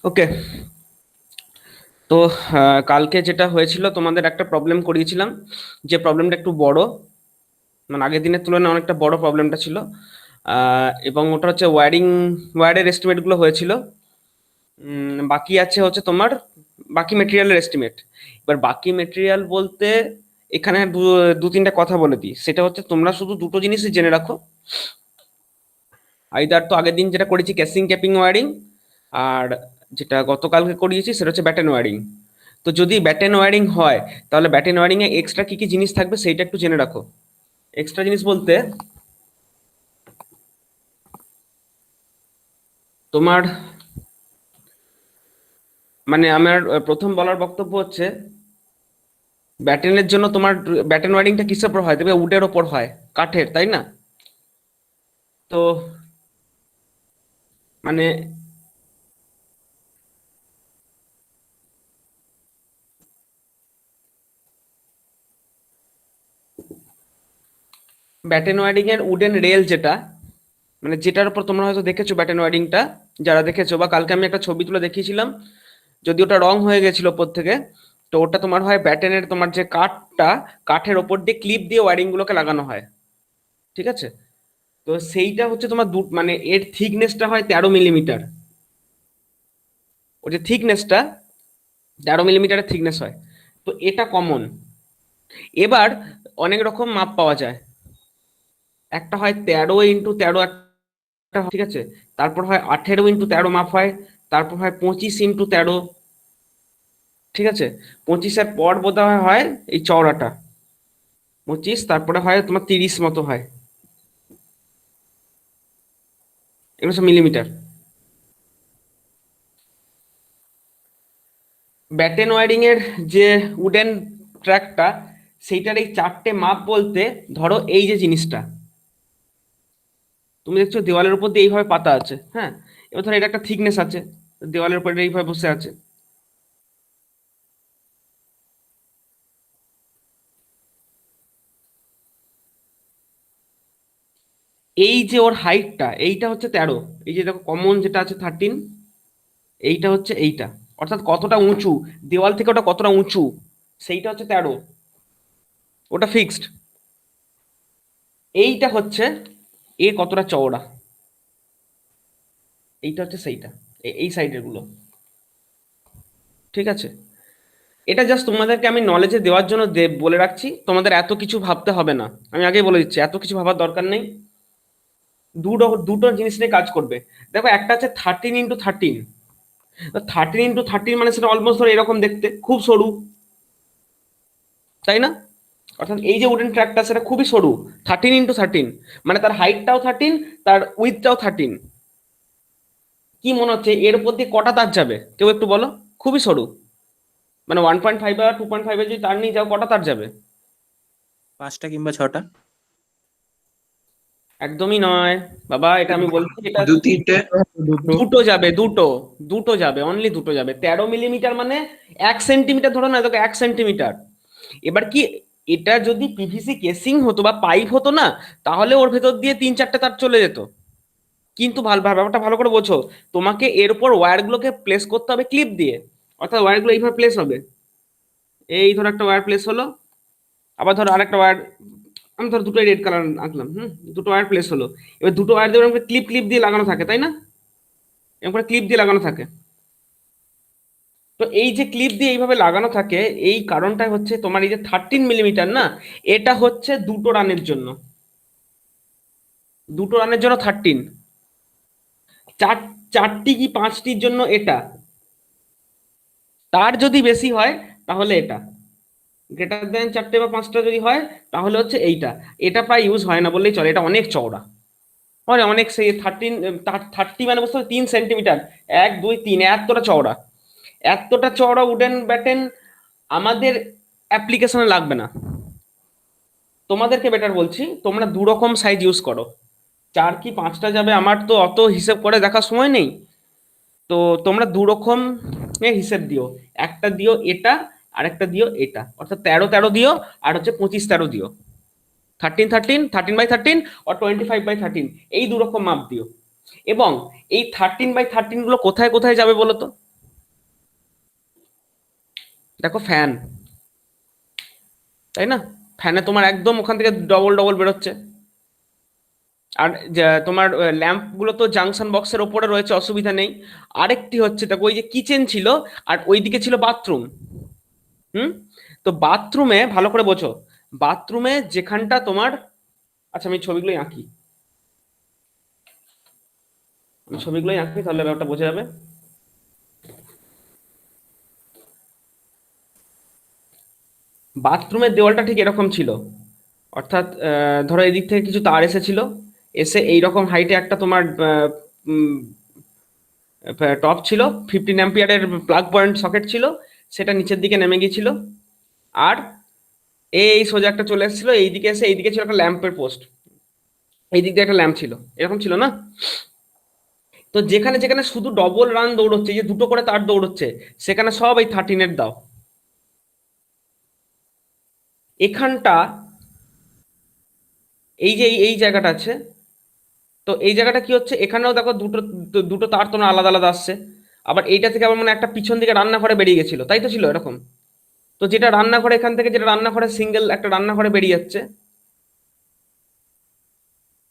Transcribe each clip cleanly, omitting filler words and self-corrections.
ওকে। তো কালকে যেটা হয়েছিল, তোমাদের একটা প্রবলেম করিয়েছিলাম, যে প্রবলেমটা একটু বড়, মানে আগের দিনের তুলনায় অনেকটা বড় প্রবলেমটা ছিল। এবং ওটা হচ্ছে ওয়্যারের এস্টিমেটগুলো হয়েছিল। বাকি আছে হচ্ছে তোমার বাকি মেটেরিয়ালের এস্টিমেট। এবার বাকি মেটেরিয়াল বলতে এখানে দু দু তিনটা কথা বলে দিই, সেটা হচ্ছে তোমরা শুধু দুটো জিনিসই জেনে রাখো। আইদার তো আগের দিন যেটা করেছি ক্যাসিং ক্যাপিং ওয়্যারিং, আর যেটা গতকালকে করিয়েছি সেটা হচ্ছে ব্যাটেন ওয়্যারিং। তো যদি ব্যাটেন ওয়্যারিং হয়, তাহলে ব্যাটেন ওয়্যারিং এ এক্সট্রা কি কি জিনিস থাকবে সেইটা একটু জেনে রাখো। এক্সট্রা জিনিস বলতে তোমার, মানে আমার প্রথম বলার বক্তব্য হচ্ছে, ব্যাটেনের জন্য তোমার ব্যাটেন ওয়্যারিংটা কিসের উপর হয়? দেখবে উডের ওপর হয়, কাঠের, তাই না? তো মানে ব্যাটেন ওয়্যারিং এর উডেন রেল যেটা, মানে যেটার উপর তোমরা হয়তো দেখেছো ব্যাটেন ওয়্যারিংটা, যারা দেখেছো, বা কালকে আমি একটা ছবি তুলে দেখিয়েছিলাম, যদি ওটা রং হয়ে গেছিল ওপর থেকে, তো ওটা তোমার হয় ব্যাটেনের, তোমার যে কাঠটা, কাঠের ওপর দিয়ে ক্লিপ দিয়ে ওয়্যারিং গুলোকে লাগানো হয়, ঠিক আছে? তো সেইটা হচ্ছে তোমার মানে এর থিকনেসটা হয় 13 মিলিমিটার। ওই যে থিকনেসটা 13 মিলিমিটারের থিকনেস হয়। তো এটা কমন। এবার অনেক রকম মাপ পাওয়া যায়। একটা হয় 13x13 একটা ঠিক আছে, তারপর হয় 18x13 মাপ হয়, তারপর হয় 25x13, ঠিক আছে? 25-এর পর বোধহয় হয় এই চওড়াটা 25, তারপরে হয় তোমার 30 মতো হয়। এগুলো সব মিলিমিটার। ব্যাটেন ওয়্যারিং এর যে উডেন ট্র্যাকটা, সেইটার এই চারটে মাপ বলতে, ধরো এই যে জিনিসটা তুমি দেখছো দেওয়ালের উপর দিয়ে এইভাবে পাতা আছে, হ্যাঁ? এবার ধরো এটা একটা থিকনেস আছে, দেওয়ালের উপর এটা এইভাবে বসে আছে। এই যে ওর হাইটটা, এইটা হচ্ছে 13। এই যে দেখো কমন যেটা আছে 13, এইটা হচ্ছে এইটা, অর্থাৎ কতটা উঁচু, দেওয়াল থেকে ওটা কতটা উঁচু, সেইটা হচ্ছে 13। ওটা ফিক্সড। এইটা হচ্ছে এ কতটা চওড়া, এইটা হচ্ছে সেইটা, এই সাইডের গুলো, ঠিক আছে? এটা জাস্ট তোমাদেরকে আমি নলেজে দেওয়ার জন্য বলে রাখছি, তোমাদের এত কিছু ভাবতে হবে না। আমি আগেই বলে দিচ্ছি, এত কিছু ভাবার দরকার নেই। দুটো দুটো জিনিস নিয়ে কাজ করবে। দেখো, একটা আছে 13x13। 13x13 মানে সেটা অলমোস্ট ধরো এরকম দেখতে, খুব সরু, তাই না? অর্থাৎ এই যে উডেন ট্র্যাকটা সেটা খুবই সরু। 13x13 মানে তার হাইটটাও 13, তার উইথটাও 13। কি মনে হচ্ছে এর উপর দিয়ে কটা তার যাবে, কেউ একটু বলো? খুবই সরু, মানে 1.5 বা 2.5 যদি তার নিয়ে যাও, কটা তার যাবে? 5টা কিংবা 6টা। একদমই নয় বাবা, এটা আমি বলছি, এটা দু তিনটে। দুটো। দুটো যাবে, দুটো। দুটো যাবে, অনলি দুটো যাবে। 13 মিলিমিটার মানে 1 সেন্টিমিটার, ধরো না, দেখো 1 সেন্টিমিটার। এবার কি, এটা যদি পিভিসি কেসিং হতো বা পাইপ হতো না, তাহলে ওর ভেতর দিয়ে 3-4টে তার চলে যেত। কিন্তু ব্যাপারটা ভালো করে বোঝো, তোমাকে এর উপর ওয়্যারগুলোকে প্লেস করতে হবে ক্লিপ দিয়ে। অর্থাৎ ওয়্যারগুলো এইভাবে প্লেস হবে, এই ধরো একটা ওয়্যার প্লেস হলো, আবার ধরো আরেকটা ওয়্যার, আমি ধরো দুটো রেড কালার আঁকলাম, দুটো ওয়্যার প্লেস হলো। এবার দুটো ওয়্যার দিয়ে ক্লিপ ক্লিপ দিয়ে লাগানো থাকে, তাই না? এরকম করে ক্লিপ দিয়ে লাগানো থাকে। তো এই যে ক্লিপ দিয়ে এইভাবে লাগানো থাকে, এই কারণটা হচ্ছে তোমার এই যে 13 মিলিমিটার না, এটা হচ্ছে দুটো রানের জন্য। দুটো রানের জন্য 13। চার চারটি কি পাঁচটির জন্য এটা, তার যদি বেশি হয় তাহলে এটা, গ্রেটার দেন 4টে বা 5টা যদি হয়, তাহলে হচ্ছে এইটা। এটা প্রায় ইউজ হয় না বললেই চলে, এটা অনেক চওড়া, মানে অনেক, সেই 30 মানে বুঝতে পারছো, 3 সেন্টিমিটার, 1 2 3, এতটা চওড়া। এতটা চওড়া উডেন ব্যাটেন আমাদের অ্যাপ্লিকেশনে লাগবে না। তোমাদেরকে বেটার বলছি, তোমরা দু রকম সাইজ ইউজ করো। 4 কি 5টা যাবে, আমার তো অত হিসেব করে দেখার সময় নেই। তো তোমরা দু রকম হিসেব দিও। একটা দিও এটা, আর একটা দিও এটা, অর্থাৎ 13-13 দিও, আর হচ্ছে 25-13 দিও। 13-13, 13x13, আর 25/13, এই দু রকম মাপ দিও। এবং এই 13/13 গুলো কোথায় কোথায় যাবে বলো তো? দেখো ফ্যান, তাই না? ফ্যানে তোমার একদম ওখান থেকে ডবল ডবল বেরোচ্ছে। আর তোমার ল্যাম্প গুলো তো জাংশন বক্সের ওপরে রয়েছে, অসুবিধা নেই। আরেকটি হচ্ছে দেখো, ওই যে কিচেন ছিল আর ওইদিকে ছিল বাথরুম। হুম। তো বাথরুমে ভালো করে বোঝো, বাথরুমে যেখানটা তোমার, আচ্ছা আমি ছবিগুলোই আঁকি, আমি ছবিগুলোই আঁকি তাহলে ব্যাপারটা বোঝা যাবে। বাথরুমের দেওয়ালটা ঠিক এরকম ছিল, অর্থাৎ ধরো এদিক থেকে কিছু তার এসেছিল, এসে এইরকম হাইটে একটা তোমার টপ ছিল, 15 অ্যাম্পিয়ারের প্লাগ পয়েন্ট সকেট ছিল, সেটা নিচের দিকে নেমে গিয়েছিল। আর এই সোজা একটা চলে এসেছিল এইদিকে, এসে এইদিকে ছিল একটা ল্যাম্পের পোস্ট, এই দিক দিয়ে একটা ল্যাম্প ছিল, এরকম ছিল না? তো যেখানে যেখানে শুধু ডবল রান দৌড়চ্ছে, এই যে দুটো করে তার দৌড়চ্ছে, সেখানে সব এই 13-এর দাও। এখানটা, এই যে এই জায়গাটা আছে, তো এই জায়গাটা কি হচ্ছে, এখানেও দেখো দুটো দুটো তার তোমার আলাদা আলাদা আসছে। আবার এইটা থেকে আবার মানে একটা পিছন দিকে রান্নাঘরে বেরিয়ে গেছিল, তাই তো ছিল এরকম। তো যেটা রান্নাঘরে, এখান থেকে যেটা রান্নাঘরে সিঙ্গেল একটা রান্নাঘরে বেরিয়ে যাচ্ছে,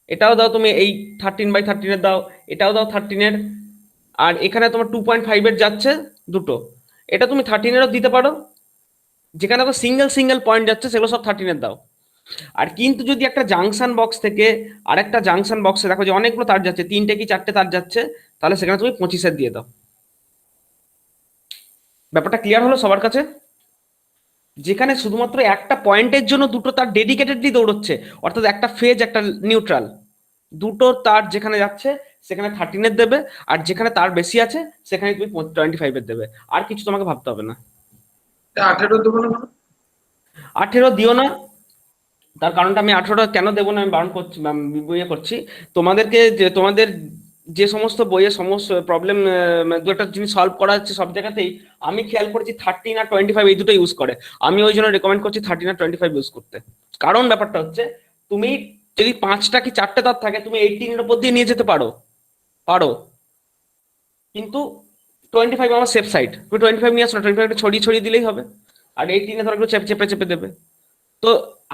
এটাও দাও তুমি এই 13/13-এর দাও, এটাও দাও 13-এর। আর এখানে তোমার 2.5-এর যাচ্ছে দুটো, এটা তুমি 13-এরও দিতে পারো। যেখানে দেখো সিঙ্গেল সিঙ্গেল পয়েন্ট যাচ্ছে সেগুলো সব 13-এর দাও। আর কিন্তু যদি একটা জাংশন বক্স থেকে আরেকটা জাংশন বক্সে দেখো যে অনেকগুলো তার যাচ্ছে, 3টে কি 4টে তার যাচ্ছে, তাহলে সেখানে তুমি 25-এর দিয়ে দাও। ব্যাপারটা ক্লিয়ার হলো সবার কাছে? যেখানে শুধুমাত্র একটা পয়েন্টের জন্য দুটো তার ডেডিকেটেডলি দৌড়চ্ছে, অর্থাৎ একটা ফেজ একটা নিউট্রাল, দুটো তার যেখানে যাচ্ছে সেখানে 13-এর দেবে, আর যেখানে তার বেশি আছে সেখানে তুমি 25-এর দেবে। আর কিছু তোমাকে ভাবতে হবে না। 18 দেবো না কেন? 18 দিও না, তার কারণটা আমি 18 কেন দেবো না আমি বারণ করছি, ইয়ে করছি তোমাদেরকে, যে তোমাদের যে সমস্ত বইয়ে সমস্ত প্রবলেম, দু একটা জিনিস সলভ করা হচ্ছে সব জায়গাতেই, আমি খেয়াল করেছি 13 আর 25 এই দুটো ইউজ করে। আমি ওই জন্য রেকমেন্ড করছি 13 আর 25 ইউজ করতে। কারণ ব্যাপারটা হচ্ছে, তুমি যদি 5টা কি 4টে তার থাকে তুমি 18-এর উপর দিয়ে নিয়ে যেতে পারো, পারো, কিন্তু 25 আমার সেফ সাইড, তুমি 25 নিয়ে আসো না, 25 ছড়িয়ে ছড়িয়ে দিলেই হবে। আর 18-এ ধরো একটু চেপে চেপে চেপে দেবে। তো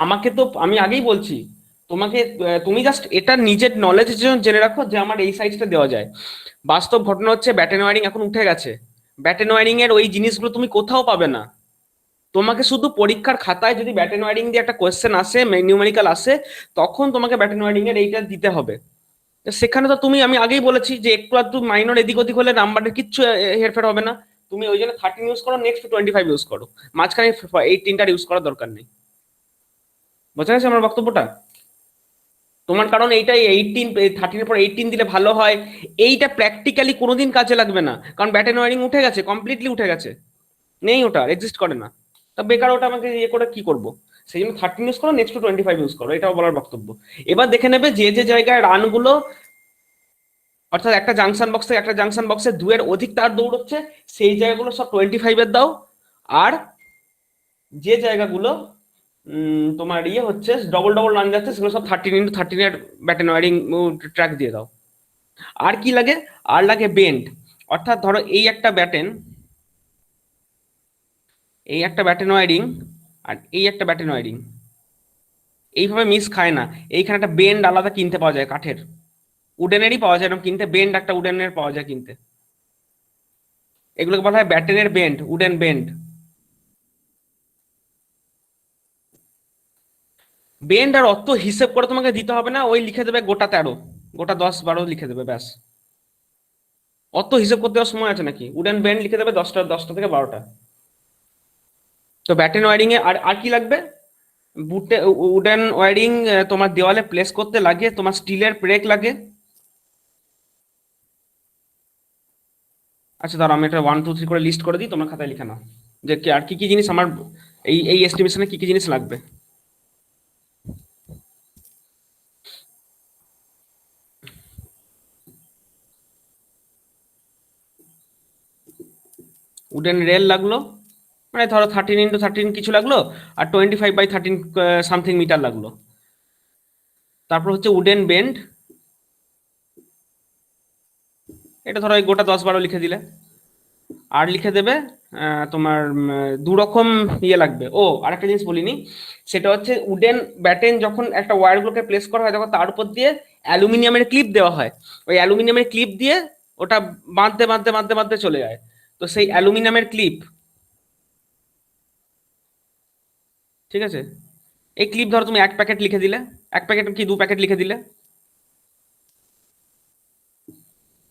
আমাকে তো, আমি আগেই বলছি তোমাকে, তুমি জাস্ট এটা নিজের নলেজের জন্য জেনে রাখো যে আমার এই সাইজটা দেওয়া যায়। বাস্তব ঘটনা হচ্ছে ব্যাটেন ওয়ারিং এখন উঠে গেছে, ব্যাটেন ওয়ারিং এর ওই জিনিসগুলো তুমি কোথাও পাবে না। তোমাকে শুধু পরীক্ষার খাতায় যদি ব্যাটেন ওয়ারিং দিয়ে একটা কোয়েশ্চেন আসে, নিউমেরিক্যাল আসে, তখন তোমাকে ব্যাটেন ওয়ারিং এর এইটা দিতে হবে। তো সেখানে তো তুমি, আমি আগেই বলেছি যে একটু আধটু মাইনর এদিক ওদিক হলে নাম্বারের কিচ্ছু হেরফের হবে না। তুমি ওই জন্য 13 ইউজ করো, নেক্সট 25 ইউজ করো, মাঝখানে 18টার ইউজ করার দরকার নেই। বোঝা গেছে আমার বক্তব্যটা? তোমার কারণ এইটাই 18, 13-এর পর 18 দিলে ভালো হয়। এইটা প্র্যাকটিক্যালি কোনোদিন কাজে লাগবে না, কারণ ব্যাটেন ওয়ারিং উঠে গেছে, কমপ্লিটলি উঠে গেছে, নেই, ওটা এক্সিস্ট করে না। তা বেকার ওটা আমাকে ইয়ে করে কি করব? সেই জন্য 13 ইউজ করো, নেক্সট 25 ইউজ করো, এটাও বলার বক্তব্য। এবার দেখে নেবে যে যে জায়গায় রানগুলো, অর্থাৎ একটা জাংশন বক্স থেকে একটা জাংশন বক্সে 2-এর অধিক তার দৌড়চ্ছে, সেই জায়গাগুলো সব 25-এর দাও। আর যে জায়গাগুলো তোমার ইয়ে হচ্ছে ডবল ডবল রান যাচ্ছে, সেগুলো সব 13x13-এর ব্যাটেন ওয়ারিং ট্র্যাক দিয়ে দাও। আর কি লাগে? আর লাগে বেন্ড, অর্থাৎ ধরো এই একটা ব্যাটেন, এই একটা ব্যাটেন ওয়ারিং, আর এই একটা ব্যাটেন ওয়ারিং, এইভাবে মিস খায় না। এইখানে একটা বেন্ড আলাদা কিনতে পাওয়া যায় কাঠের, উডেনেরই পাওয়া যায় এরকম কিনতে, বেন্ড একটা উডেনের পাওয়া যায় কিনতে, এগুলোকে বলা হয় ব্যাটেনের বেন্ড, উডেন বেন্ড। বেন্ড আর অত হিসেব করে তোমাকে দিতে হবে না, ওই লিখে দেবে গোটা 13, গোটা 10-12 লিখে দেবে ব্যাস। অত হিসেব করতে দেওয়ার সময় আছে নাকি? উডেন বেন্ড লিখে দেবে 10টা, 10টা থেকে 12টা। তো ব্যাটেন ওয়ারিং এ আর আর কি লাগবে? বুটে উডেন ওয়ারিং তোমার দেওয়ালে প্লেস করতে লাগে তোমার স্টিলের ব্রেক লাগে। আচ্ছা দাঁড়াও, আমি এটা 1 2 3 করে লিস্ট করে দিই, তোমার খাতায় লিখে নাও যে আর কি কি জিনিস আমার এই এই এস্টিমেশনে কি কি জিনিস লাগবে। উডেন রেল লাগলো, মানে ধরো 13x13 কিছু লাগলো, আর 25/13 সামথিং মিটার লাগলো। তারপর হচ্ছে উডেন বেন্ড, এটা ধরো এই গোটা 10-12 লিখে দিলে। আর লিখে দেবে তোমার দু রকম ইয়ে লাগবে। ও আরেকটা জিনিস বলিনি, সেটা হচ্ছে উডেন ব্যাটেন যখন একটা ওয়্যারগুলোকে প্লেস করা হয় তখন তার উপর দিয়ে অ্যালুমিনিয়ামের ক্লিপ দেওয়া হয়। ওই অ্যালুমিনিয়ামের ক্লিপ দিয়ে ওটা বাঁধতে বাঁধতে বাঁধতে বাঁধতে চলে যায়। তো সেই অ্যালুমিনিয়ামের ক্লিপ, ঠিক আছে, এই ক্লিপ ধরো তুমি এক প্যাকেট লিখে দিলে, এক প্যাকেট কি দু প্যাকেট লিখে দিলে,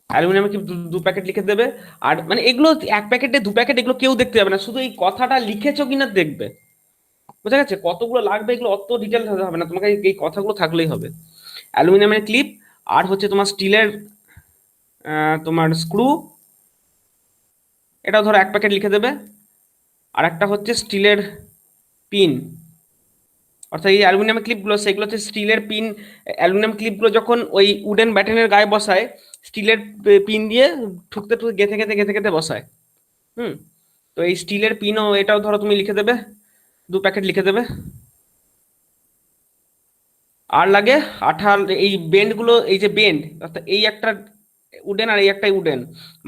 অ্যালুমিনিয়ামের ক্লিপ দু প্যাকেট লিখে দেবে। আর মানে এগুলো এক প্যাকেটে দু প্যাকেট এগুলো কেউ দেখতে যাবে না, শুধু এই কথাটা লিখেছো কিনা দেখবে। বুঝা গেছে? কতগুলো লাগবে এগুলো অত ডিটেল হবে না, তোমাকে এই কথাগুলো থাকলেই হবে। অ্যালুমিনিয়ামের ক্লিপ, আর হচ্ছে তোমার স্টিলের তোমার স্ক্রু, এটাও ধরো এক প্যাকেট লিখে দেবে। আর একটা হচ্ছে স্টিলের পিন, অর্থাৎ এই অ্যালুমিনিয়াম ক্লিপগুলো সেগুলো হচ্ছে স্টিলের পিন। অ্যালুমিনিয়াম ক্লিপগুলো যখন ওই উডেন ব্যাটেনের গায়ে বসায়, স্টিলের পিন দিয়ে ঠুকতে ঠুকতে গেঁথে গেঁথে গেঁথে গেঁথে বসায়। হুম। তো এই স্টিলের পিনও এটাও ধরো তুমি লিখে দেবে, দু প্যাকেট লিখে দেবে। আর লাগে আঠাল, এই বেন্ড গুলো, এই যে বেন্ড, অর্থাৎ এই একটা উডেন আর এই একটাই উডেন,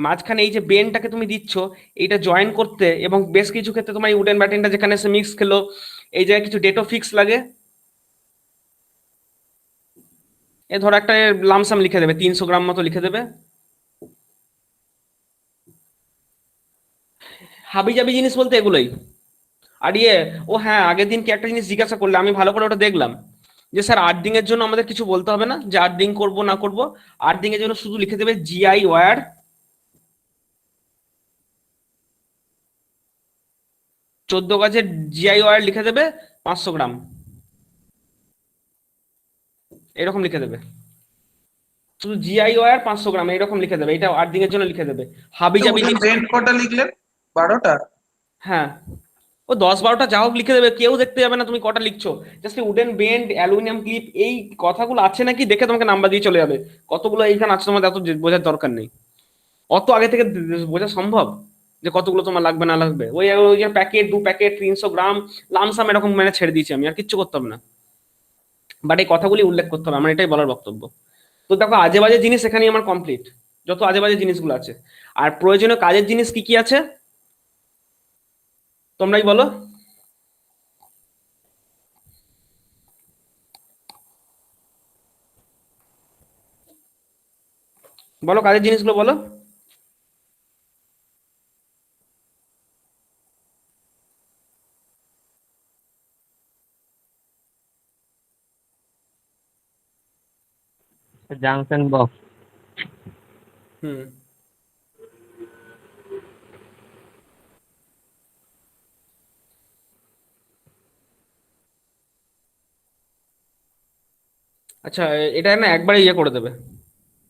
মাঝখানে এই যে বেন্ডটাকে তুমি দিচ্ছ এইটা জয়েন করতে, এবং বেশ কিছু ক্ষেত্রে তোমার এই উডেন ব্যাটেনটা যেখানে এসে মিক্স খেলো, এই জায়গায় কিছু ডেটো ফিক্স লাগে। এ ধরো একটা লামসাম লিখে দেবে, 300 গ্রাম মতো লিখে দেবে। হাবি জাবি জিনিস বলতে এগুলোই। আর ইয়ে, ও হ্যাঁ, আগের দিন কি একটা জিনিস জিজ্ঞাসা করলে, আমি ভালো করে ওটা দেখলাম, যে স্যার আর্থিং এর জন্য আমাদের কিছু বলতে হবে না, যে আর্থিং করবো না করবো, আর্থিং এর জন্য শুধু লিখে দেবে জিআই ওয়্যার 14 গাজের জিআই ওয়্যার লিখে দেবে 500 গ্রাম, এরকম লিখে দেবে। শুধু জিআই ওয়্যার 500 গ্রাম এরকম লিখে দেবে, এটা আর্থিং এর জন্য লিখে দেবে। হাবি জাবি উডেন জিনিস, বেন্ড কটা লিখলেন? 12টা? হ্যাঁ, ও 10-12টা যা হোক লিখে দেবে, কেউ দেখতে যাবে না তুমি কটা লিখছো। Just wooden bend, aluminium clip, এই কথাগুলো আছে নাকি দেখে তোমাকে নাম্বার দিয়ে চলে যাবে। কতগুলো এইখানে আছে তোমাদের এত বোঝার দরকার নেই। অত আগে থেকে বোঝা সম্ভব যে কতগুলো তোমার লাগবে না লাগবে? ওই ওই যে প্যাকেট দু প্যাকেট 300 গ্রাম লামসাম এরকম মানে ছেড়ে দিয়েছি আমি, আর কিচ্ছু করতে হবে না। বাট এই কথাগুলি উল্লেখ করতে হবে, আমার এটাই বলার বক্তব্য। তো দেখো আজে বাজে জিনিস এখানেই আমার কমপ্লিট, যত আজে বাজে জিনিসগুলো আছে। আর প্রয়োজনীয় কাজের জিনিস কি কি আছে তোমরাই বলো। বলো কাজের জিনিসগুলো বলো। Junction box. হুম। আচ্ছা, এটা না একবারে ইয়ে করে দেবে,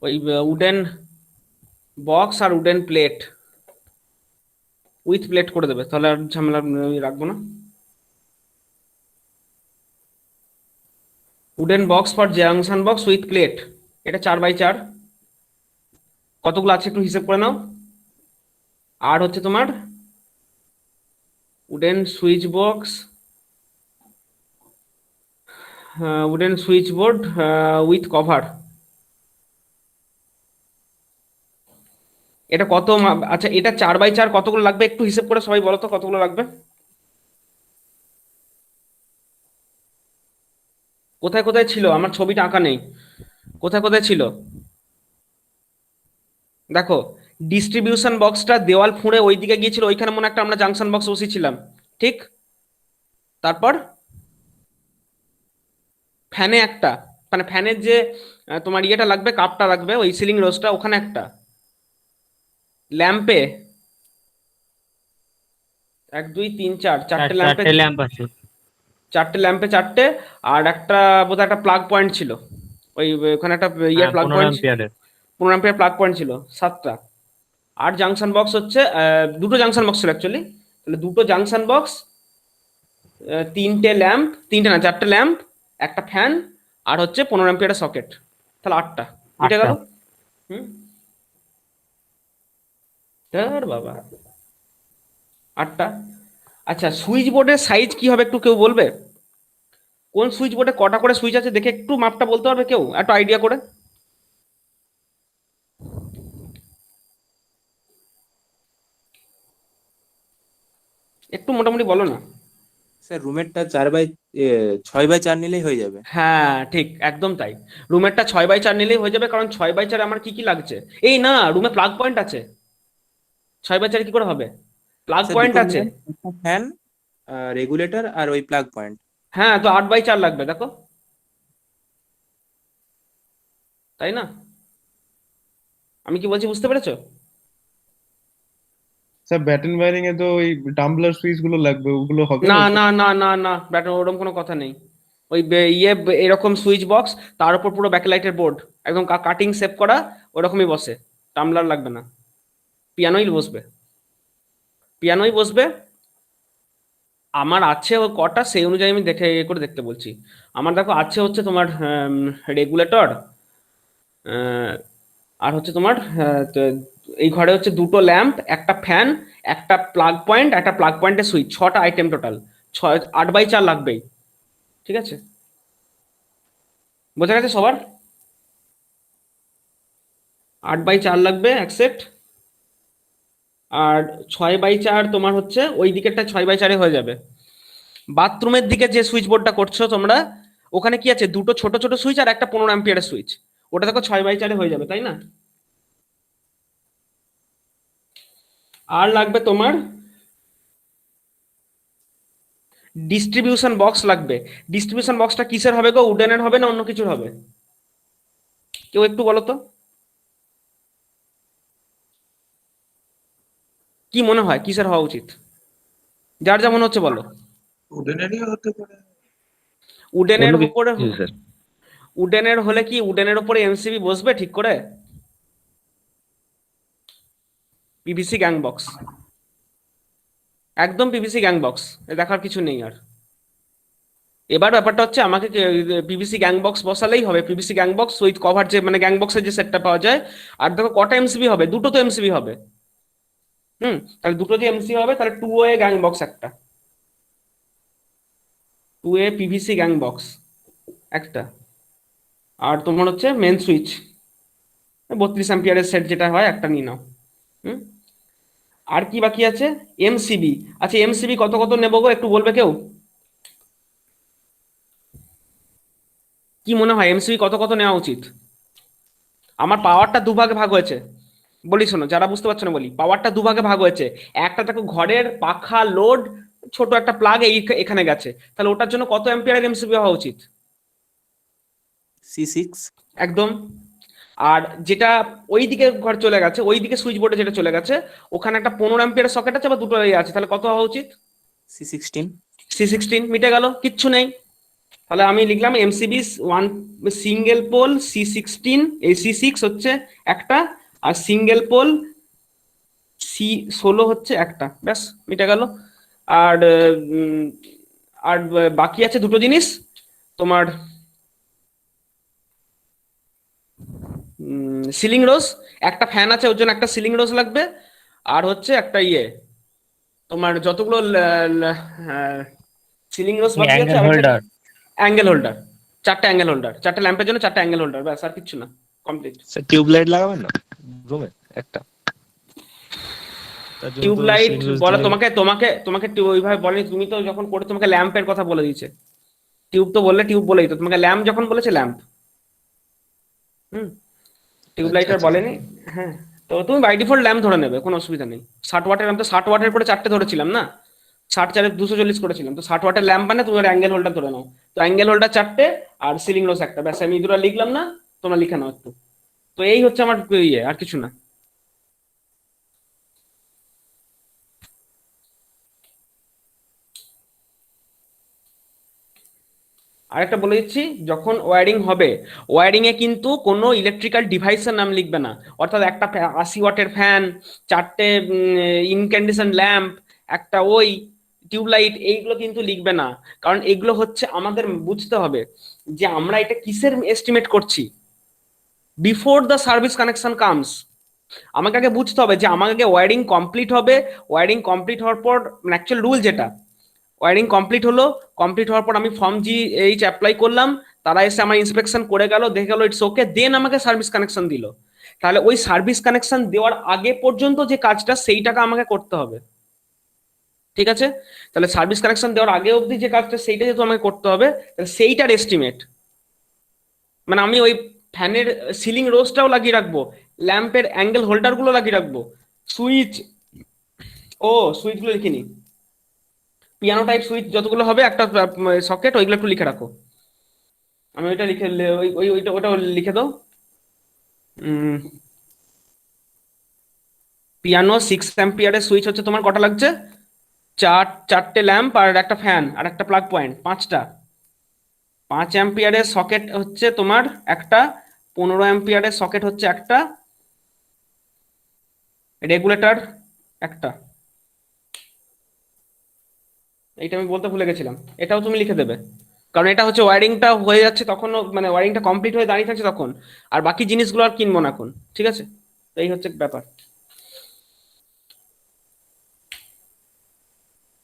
ওই উডেন বক্স আর উডেন প্লেট উইথ প্লেট করে দেবে, তাহলে আর ঝামেলা রাখবো না। Wooden box for junction box with plate, এটা 4x4, কতগুলো আছে একটু হিসেব করে নাও। আর হচ্ছে তোমার wooden switch box, wooden switch board with cover, এটা কত আচ্ছা এটা 4x4 কতগুলো লাগবে একটু হিসেব করে সবাই বলো তো কতগুলো লাগবে। কোথায় কোথায় ছিল, আমার ছবিটা আঁকা নেই, কোথায় কোথায় ছিল দেখো। ডিস্ট্রিবিউশন বক্সটা দেওয়াল ফুঁড়ে ওইদিকে গিয়েছিল, ওইখানে মনে একটা আমরা জাংশন বক্স বসিয়েছিলাম, ঠিক। তারপর ফ্যানে একটা, মানে ফ্যানের যে তোমার ইয়েটা লাগবে, কাপটা লাগবে, ওই সিলিং রোজটা ওখানে একটা। ল্যাম্পে 1 2 3 4 চারটে ল্যাম্পে, চারটে ল্যাম্প আছে। চারটে ল্যাম্পে চারটে। আর একটা বোধহয় একটা প্লাগ পয়েন্ট ছিল, ওই ওখানে একটা ইয়ে হ্যাঁ, প্লাগ 15 পয়েন্ট, অ্যাম্পিয়ারের। 15 অ্যাম্পিয়ার প্লাগ পয়েন্ট ছিল 7টা। আর জাংশন বক্স হচ্ছে দুটো জাংশন বক্স ছিল অ্যাকচুয়ালি, তাহলে দুটো জাংশন বক্স, তিনটে ল্যাম্প, তিনটে না চারটে ল্যাম্প, একটা ফ্যান, আর হচ্ছে 15 অ্যাম্পিয়ারের সকেট, তাহলে 8টা মিটে আটটা। গেল। হুম। ধর বাবা, 8টা। আচ্ছা, সুইচ বোর্ডের সাইজ কি হবে একটু কেউ বলবে? কোন সুইচ বোর্ডে কটা করে সুইচ আছে দেখে একটু মাপটা বলতে পারবে কেউ, একটু আইডিয়া করে? একটু মোটামুটি বলো না। স্যার রুমেরটা 6x4 নিলেই হয়ে যাবে। হ্যাঁ ঠিক একদম তাই। রুমেরটা 6x4 নিলেই হয়ে যাবে, কারণ 6x4 আমার কি কি লাগছে? এই না, রুমে প্লাগ পয়েন্ট আছে। 6x4 কি করে হবে? প্লাগ স্যার পয়েন্ট দুটো আছে। ল্যাম্প, একটা ফ্যান, রেগুলেটর আর ওই প্লাগ পয়েন্ট। হ্যাঁ, তো 8x4 লাগবে দেখো, তাই না? আমি কি বলছি বুঝতে পেরেছো? স্যার ব্যাটন ওয়্যারিং এ তো ওই টাম্বলার সুইচ গুলো লাগবে, ওগুলো হবে না না না স্যার? না না না, ব্যাটার ওরকম কোনো কথা নেই। ওই এরকম সুইচ বক্স, তার উপর পুরো ব্যাকলাইটের বোর্ড, একদম কাটিং সেভ করা, ওরকমই বসে। টামলার লাগবে না, পিয়ানোই বসবে, পিয়ানোই বসবে। আমার আছে ও কটা, সেই অনুযায়ী আমি দেখে ইয়ে করে দেখতে বলছি। আমার দেখো আছে হচ্ছে তোমার রেগুলেটর, আর হচ্ছে তোমার এই ঘরে হচ্ছে দুটো ল্যাম্প, একটা ফ্যান, একটা প্লাগ পয়েন্ট, একটা প্লাগ পয়েন্টের সুইচ, 6টা আইটেম টোটাল। 8x4 লাগবেই। ঠিক আছে, বোঝা গেছে সবার? 8x4 লাগবে এক সেট। আর 6x4 তোমার হচ্ছে ওই দিকেরটা 6x4 হয়ে যাবে। বাথরুমের দিকে যে সুইচ বোর্ডটা করছো তোমরা, ওখানে কি আছে? দুটো ছোট ছোট সুইচ আর একটা 15 অ্যাম্পিয়ারের সুইচ। ওটা দেখো 6x4 হয়ে যাবে, তাই না? আর লাগবে তোমার ডিস্ট্রিবিউশন বক্স লাগবে। ডিস্ট্রিবিউশন বক্সটা কিসের হবে গো? উডেনের হবে না অন্য কিছুর হবে? কেউ একটু বলো তো, কি মনে হয় কিসের হওয়া উচিত? যার যেমন হচ্ছে বলো। উডেনেরই হতে পারে। উডেনের অন্য উপরে, কিছু স্যার। উডেনের হলে কি উডেনের উপরে এমসিবি বসবে ঠিক করে? পিভিসি গ্যাং বক্স, একদম পিভিসি গ্যাং বক্স, দেখার কিছু নেই আর। এবার ব্যাপারটা হচ্ছে আমাকে পিভিসি গ্যাং বক্স বসালেই হবে, PVC gang box with cover, যে মানে গ্যাং বক্সের যে সেটটা পাওয়া যায়। আর দেখো কটা এমসিবি হবে? দুটো তো এমসিবি হবে। তাহলে দুটো যে এমসিবি হবে, তাহলে 2 ওয়ে গ্যাং বক্স একটা, 2 ওয়ে পিভিসি গ্যাং বক্স একটা। আর তোমার হচ্ছে মেন সুইচ 32 অ্যাম্পিয়ারের সেট যেটা হয় একটা নিয়ে নাও। হুম আর কি বাকি আছে? এমসিবি। আচ্ছা, এমসিবি কত কত নেবো গো, একটু বলবে কেউ? কি মনে হয় এমসিবি কত কত নেওয়া উচিত? আমার পাওয়ারটা দুভাগে ভাগ হয়েছে, বলি শোনো, যারা বুঝতে পারছো না বলি। পাওয়ারটা দুভাগে ভাগ হয়েছে। একটা দেখো ঘরের পাখা লোড, ছোট একটা প্লাগ এখানে গেছে, তাহলে ওটার জন্য কত অ্যাম্পিয়ারের এমসিবি হওয়া উচিত? C6। একদম। আর যেটা ওই দিকে ঘর চলে গেছে, ওই দিকে সুইচ বোর্ডে যেটা চলে গেছে, ওখানে একটা 15 অ্যাম্পিয়ারের সকেট আছে বা দুটো আছে, তাহলে কত হওয়া উচিত? C16। C16। মিটে গেল, কিচ্ছু নেই। তাহলে আমি লিখলাম MCB one, single pole C16, এই C6 হচ্ছে একটা, আর সিঙ্গেল পোল C16 হচ্ছে একটা, ব্যাস মিটে গেল। আর উম, আর বাকি আছে দুটো জিনিস তোমার, সিলিং রোজ। একটা ফ্যান আছে, ওর জন্য একটা সিলিং রোজ লাগবে। আর হচ্ছে একটা তোমার যতগুলো সিলিং রোজ বাকি আছে, অ্যাঙ্গেল আর একটা হোল্ডার। Angle holder. 4টে অ্যাঙ্গেল হোল্ডার, 4টে ল্যাম্পের জন্য 4টে অ্যাঙ্গেল হোল্ডার, ব্যাস আর কিচ্ছু না, কমপ্লিট। স্যার টিউবলাইট লাগাবেন না রুমে একটা? তার জন্য তো টিউবলাইট সিলিং রোজ বলা, দিয়ে। তোমাকে তোমাকে তোমাকে ওইভাবে বলেনি, তুমি তো যখন করে তোমাকে ল্যাম্পের কথা বলে দিয়েছে। টিউব তো বললে, টিউব বলেই তো তোমাকে ল্যাম্প যখন বলেছে ল্যাম্প। হুম আচ্ছা টিউবলাইট আর আচ্ছা স্যার। বলেনি। হ্যাঁ, তো তুমি বাই ডিফল্ট ল্যাম্প ধরে নেবে, কোনো অসুবিধা নেই। 60 ওয়াটের, আমি তো 60 ওয়াটের পরে 4টে ধরেছিলাম না, 60 4 240 করেছিলাম, তো 60 ওয়াটের ল্যাম্প মানে তুমি অ্যাঙ্গেল হোল্ডার ধরে নাও। তো অ্যাঙ্গেল হোল্ডার 4টে, আর সিলিং রোজ একটা, ব্যাস আমি দুটো লিখলাম না, তোমরা লিখে নাও একটু। তো এই হচ্ছে আমার আর কিছু না। আরেকটা বলে দিচ্ছি, যখন ওয়্যারিং হবে, ওয়্যারিং এ কিন্তু কোনো ইলেকট্রিক্যাল ডিভাইসের নাম লিখবে না। অর্থাৎ একটা 80 ওয়াটের ফ্যান, 4টে ইনক্যান্ডেসেন্ট ল্যাম্প, একটা ওই টিউবলাইট, এইগুলো কিন্তু লিখবে না। কারণ এগুলো হচ্ছে আমাদের বুঝতে হবে যে আমরা এটা কিসের এস্টিমেট করছি। Before the service connection comes, আমাকে আগে বুঝতে হবে যে আমার আগে ওয়্যারিং কমপ্লিট হবে। ওয়্যারিং কমপ্লিট হওয়ার পর, অ্যাকচুয়াল রুল যেটা, ওয়্যারিং কমপ্লিট হলো, কমপ্লিট হওয়ার পর আমি ফর্ম GH অ্যাপ্লাই করলাম, তারা এসে আমার ইন্সপেকশন করে গেল, দেখে গেল ইটস ওকে, দেন আমাকে সার্ভিস কানেকশন দিল। তাহলে ওই সার্ভিস কানেকশন দেওয়ার আগে পর্যন্ত যে কাজটা, সেইটাকে আমাকে করতে হবে। ঠিক আছে? তাহলে সার্ভিস কানেকশন দেওয়ার আগে অবধি যে কাজটা সেইটা যেহেতু আমাকে করতে হবে, তাহলে সেইটার এস্টিমেট মানে আমি ওই ফ্যানের সিলিং রোজটাও লাগিয়ে রাখবো, ল্যাম্পের অ্যাঙ্গেল হোল্ডার গুলো লাগিয়ে রাখবো, সুইচ, ও সুইচ গুলো লিখিনি, পিয়ানো টাইপ সুইচ যতগুলো হবে একটা সকেট, ওইগুলো একটু লিখে রাখো। আমি ওইটা লিখে ওই ওই ওইটা ওটা লিখে দাও। পিয়ানো 6 অ্যাম্পিয়ারের সুইচ হচ্ছে তোমার কটা লাগছে? চারটে ল্যাম্প আর একটা ফ্যান আর একটা প্লাগ পয়েন্ট, 5টা। 5 অ্যাম্পিয়ারের সকেট হচ্ছে তোমার একটা, 15 অ্যাম্পিয়ারের সকেট হচ্ছে একটা, রেগুলেটর একটা। এইটা আমি বলতে ভুলে গেছিলাম, এটাও তুমি লিখে দেবে, কারণ এটা হচ্ছে ওয়্যারিংটা হয়ে যাচ্ছে তখন, মানে ওয়্যারিংটা কমপ্লিট হয়ে দাঁড়িয়ে থাকছে তখন, আর বাকি জিনিসগুলো আর কিনবো না এখন। ঠিক আছে, তো এই হচ্ছে ব্যাপার।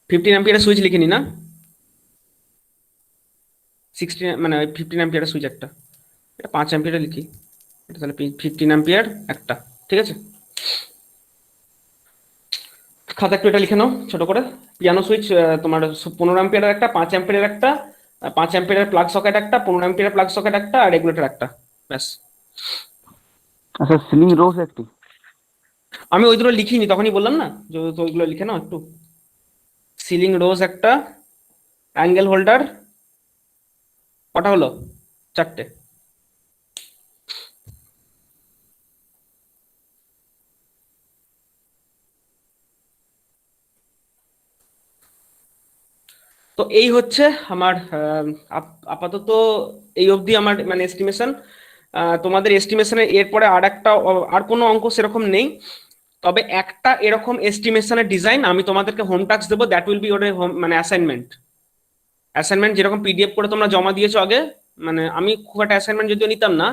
15 অ্যাম্পিয়ারের সুইচ লিখিনি না, মানে ওই 15 অ্যাম্পিয়ারের সুইচ একটা, এটা 5 অ্যাম্পিয়ারে লিখি, এটা তাহলে 15 অ্যাম্পিয়ার একটা। ঠিক আছে, খাতা একটু এটা লিখে নাও ছোট করে। পিয়ানো সুইচ তোমার 15 অ্যাম্পিয়ারের একটা, 5 অ্যাম্পিয়ারের একটা, 5 অ্যাম্পিয়ারের প্লাগ সকেট একটা, 15 অ্যাম্পিয়ারের প্লাগ সকেট একটা, আর রেগুলেটর একটা, ব্যাস। আচ্ছা, সিলিং রোজ একটি। আমি ওই দুটো লিখিনি, তখনই বললাম না যে তো ওইগুলো লিখে নাও একটু। সিলিং রোজ একটা, অ্যাঙ্গেল হোল্ডার কটা হলো? 4টে। তো এই হচ্ছে আমার আপাতত এই অবধি আমার মানে এস্টিমেশন। তোমাদের এস্টিমেশনের এরপরে আর কোনো অঙ্ক সেরকম নেই, তবে একটা এরকম এস্টিমেশনের ডিজাইন আমি তোমাদেরকে হোম টাস্ক দেবো, দ্যাট উইল বি ওর মানে অ্যাসাইনমেন্ট যেরকম পিডিএফ করে তোমরা জমা দিয়েছো আগে, মানে আমি খুব একটা অ্যাসাইনমেন্ট যদিও নিতাম না,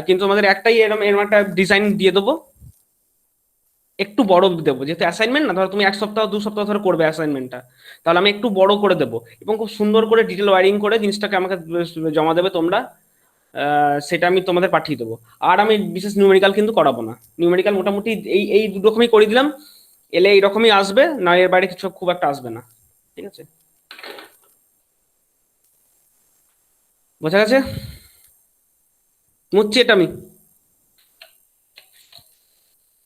কিন্তু তোমাদের একটাই এরকম একটা ডিজাইন দিয়ে দেবো, একটু বড় দেবো, যেহেতু অ্যাসাইনমেন্ট না, ধরো তুমি 1 সপ্তাহ 2 সপ্তাহ ধরে করবে অ্যাসাইনমেন্টটা, তাহলে আমি একটু বড় করে দেবো এবং খুব সুন্দর করে ডিটেল ওয়ারিং করে জিনিসটাকে আমাকে জমা দেবে তোমরা, সেটা আমি তোমাদের পাঠিয়ে দেবো। আর আমি বিশেষ নিউমেরিক্যাল কিন্তু করাবো না, নিউমেরিক্যাল মোটামুটি এই এই রকমই করে দিলাম, এলে এইরকমই আসবে, না এর বাইরে কিছু খুব একটা আসবে না। ঠিক আছে, বোঝা গেছে? মুচ্ছি এটা আমি,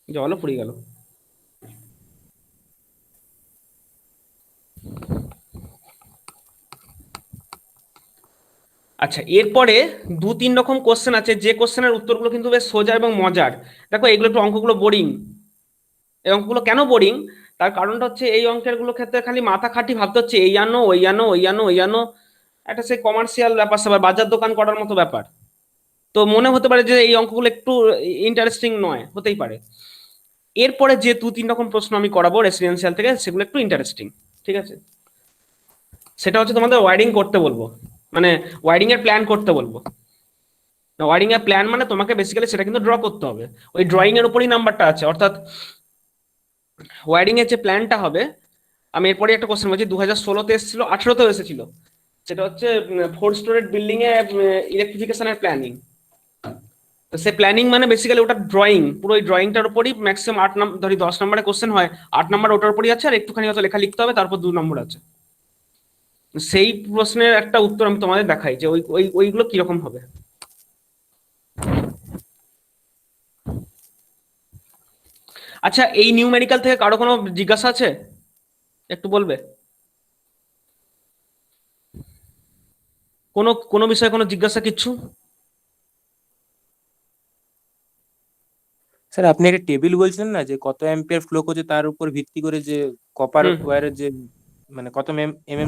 জলও ফুরিয়ে গেল। আচ্ছা, এরপরে 2-3 রকম কোশ্চেন আছে, যে কোশ্চেনের উত্তরগুলো কিন্তু বেশ সোজা এবং মজার। দেখো এগুলো একটু অঙ্কগুলো বোরিং, এই অঙ্কগুলো কেন বোরিং, তার কারণটা হচ্ছে এই অঙ্কের গুলো ক্ষেত্রে খালি মাথা খাটি ভাবতে হচ্ছে এই আনো ওই আনো ওই আনো ওই আনো, একটা সেই কমার্শিয়াল ব্যাপার স্যাপার, বাজার দোকান করার মতো ব্যাপার। তো মনে হতে পারে যে এই অঙ্কগুলো একটু ইন্টারেস্টিং নয়, হতেই পারে। এরপরে যে 2-3 রকম প্রশ্ন আমি করাবো রেসিডেন্সিয়াল থেকে, সেগুলো একটু ইন্টারেস্টিং। ঠিক আছে, সেটা হচ্ছে তোমাদের ওয়ারিং করতে বলবো, মানে ওয়ারিং এর প্ল্যান করতে বলবো। ওয়ারিং এর প্ল্যান মানে তোমাকে বেসিক্যালি সেটা কিন্তু ড্র করতে হবে, ওই ড্রয়িং এর উপরই নাম্বারটা আছে, অর্থাৎ ওয়ারিং এর যে প্ল্যানটা হবে। আমি এরপরে একটা কোশ্চেন বলছি, 2016-তে এসেছিল, 2018-তেও এসেছিল, সেটা হচ্ছে 4 স্টোরেড বিল্ডিং এ ইলেকট্রিফিকেশনের প্ল্যানিং। তো সে প্ল্যানিং মানে বেসিক্যালি ওটা ড্রয়িং, পুরো ওই ড্রয়িংটার উপরই ম্যাক্সিমাম 8 নম্বর, ধরি 10 নম্বরের কোশ্চেন হয়, 8 নম্বর ওটার উপরই আছে, আর একটুখানি হয়তো লেখা লিখতে হবে, তারপর 2 নম্বর আছে। সেই প্রশ্নের একটা উত্তর আমি তোমাদের দেখাই যে ওইগুলো কিরকম হবে। আচ্ছা, এই নিউমেরিক্যাল থেকে কারো কোনো জিজ্ঞাসা আছে? একটু বলবে, কোনো কোনো বিষয়ে কোনো জিজ্ঞাসা কিচ্ছু? স্যার আপনি একটা টেবিল বলছিলেন না, যে কত অ্যাম্পিয়ার ফ্লো করছে তার উপর ভিত্তি করে যে কপার হুম ওয়্যারের যে মানে কত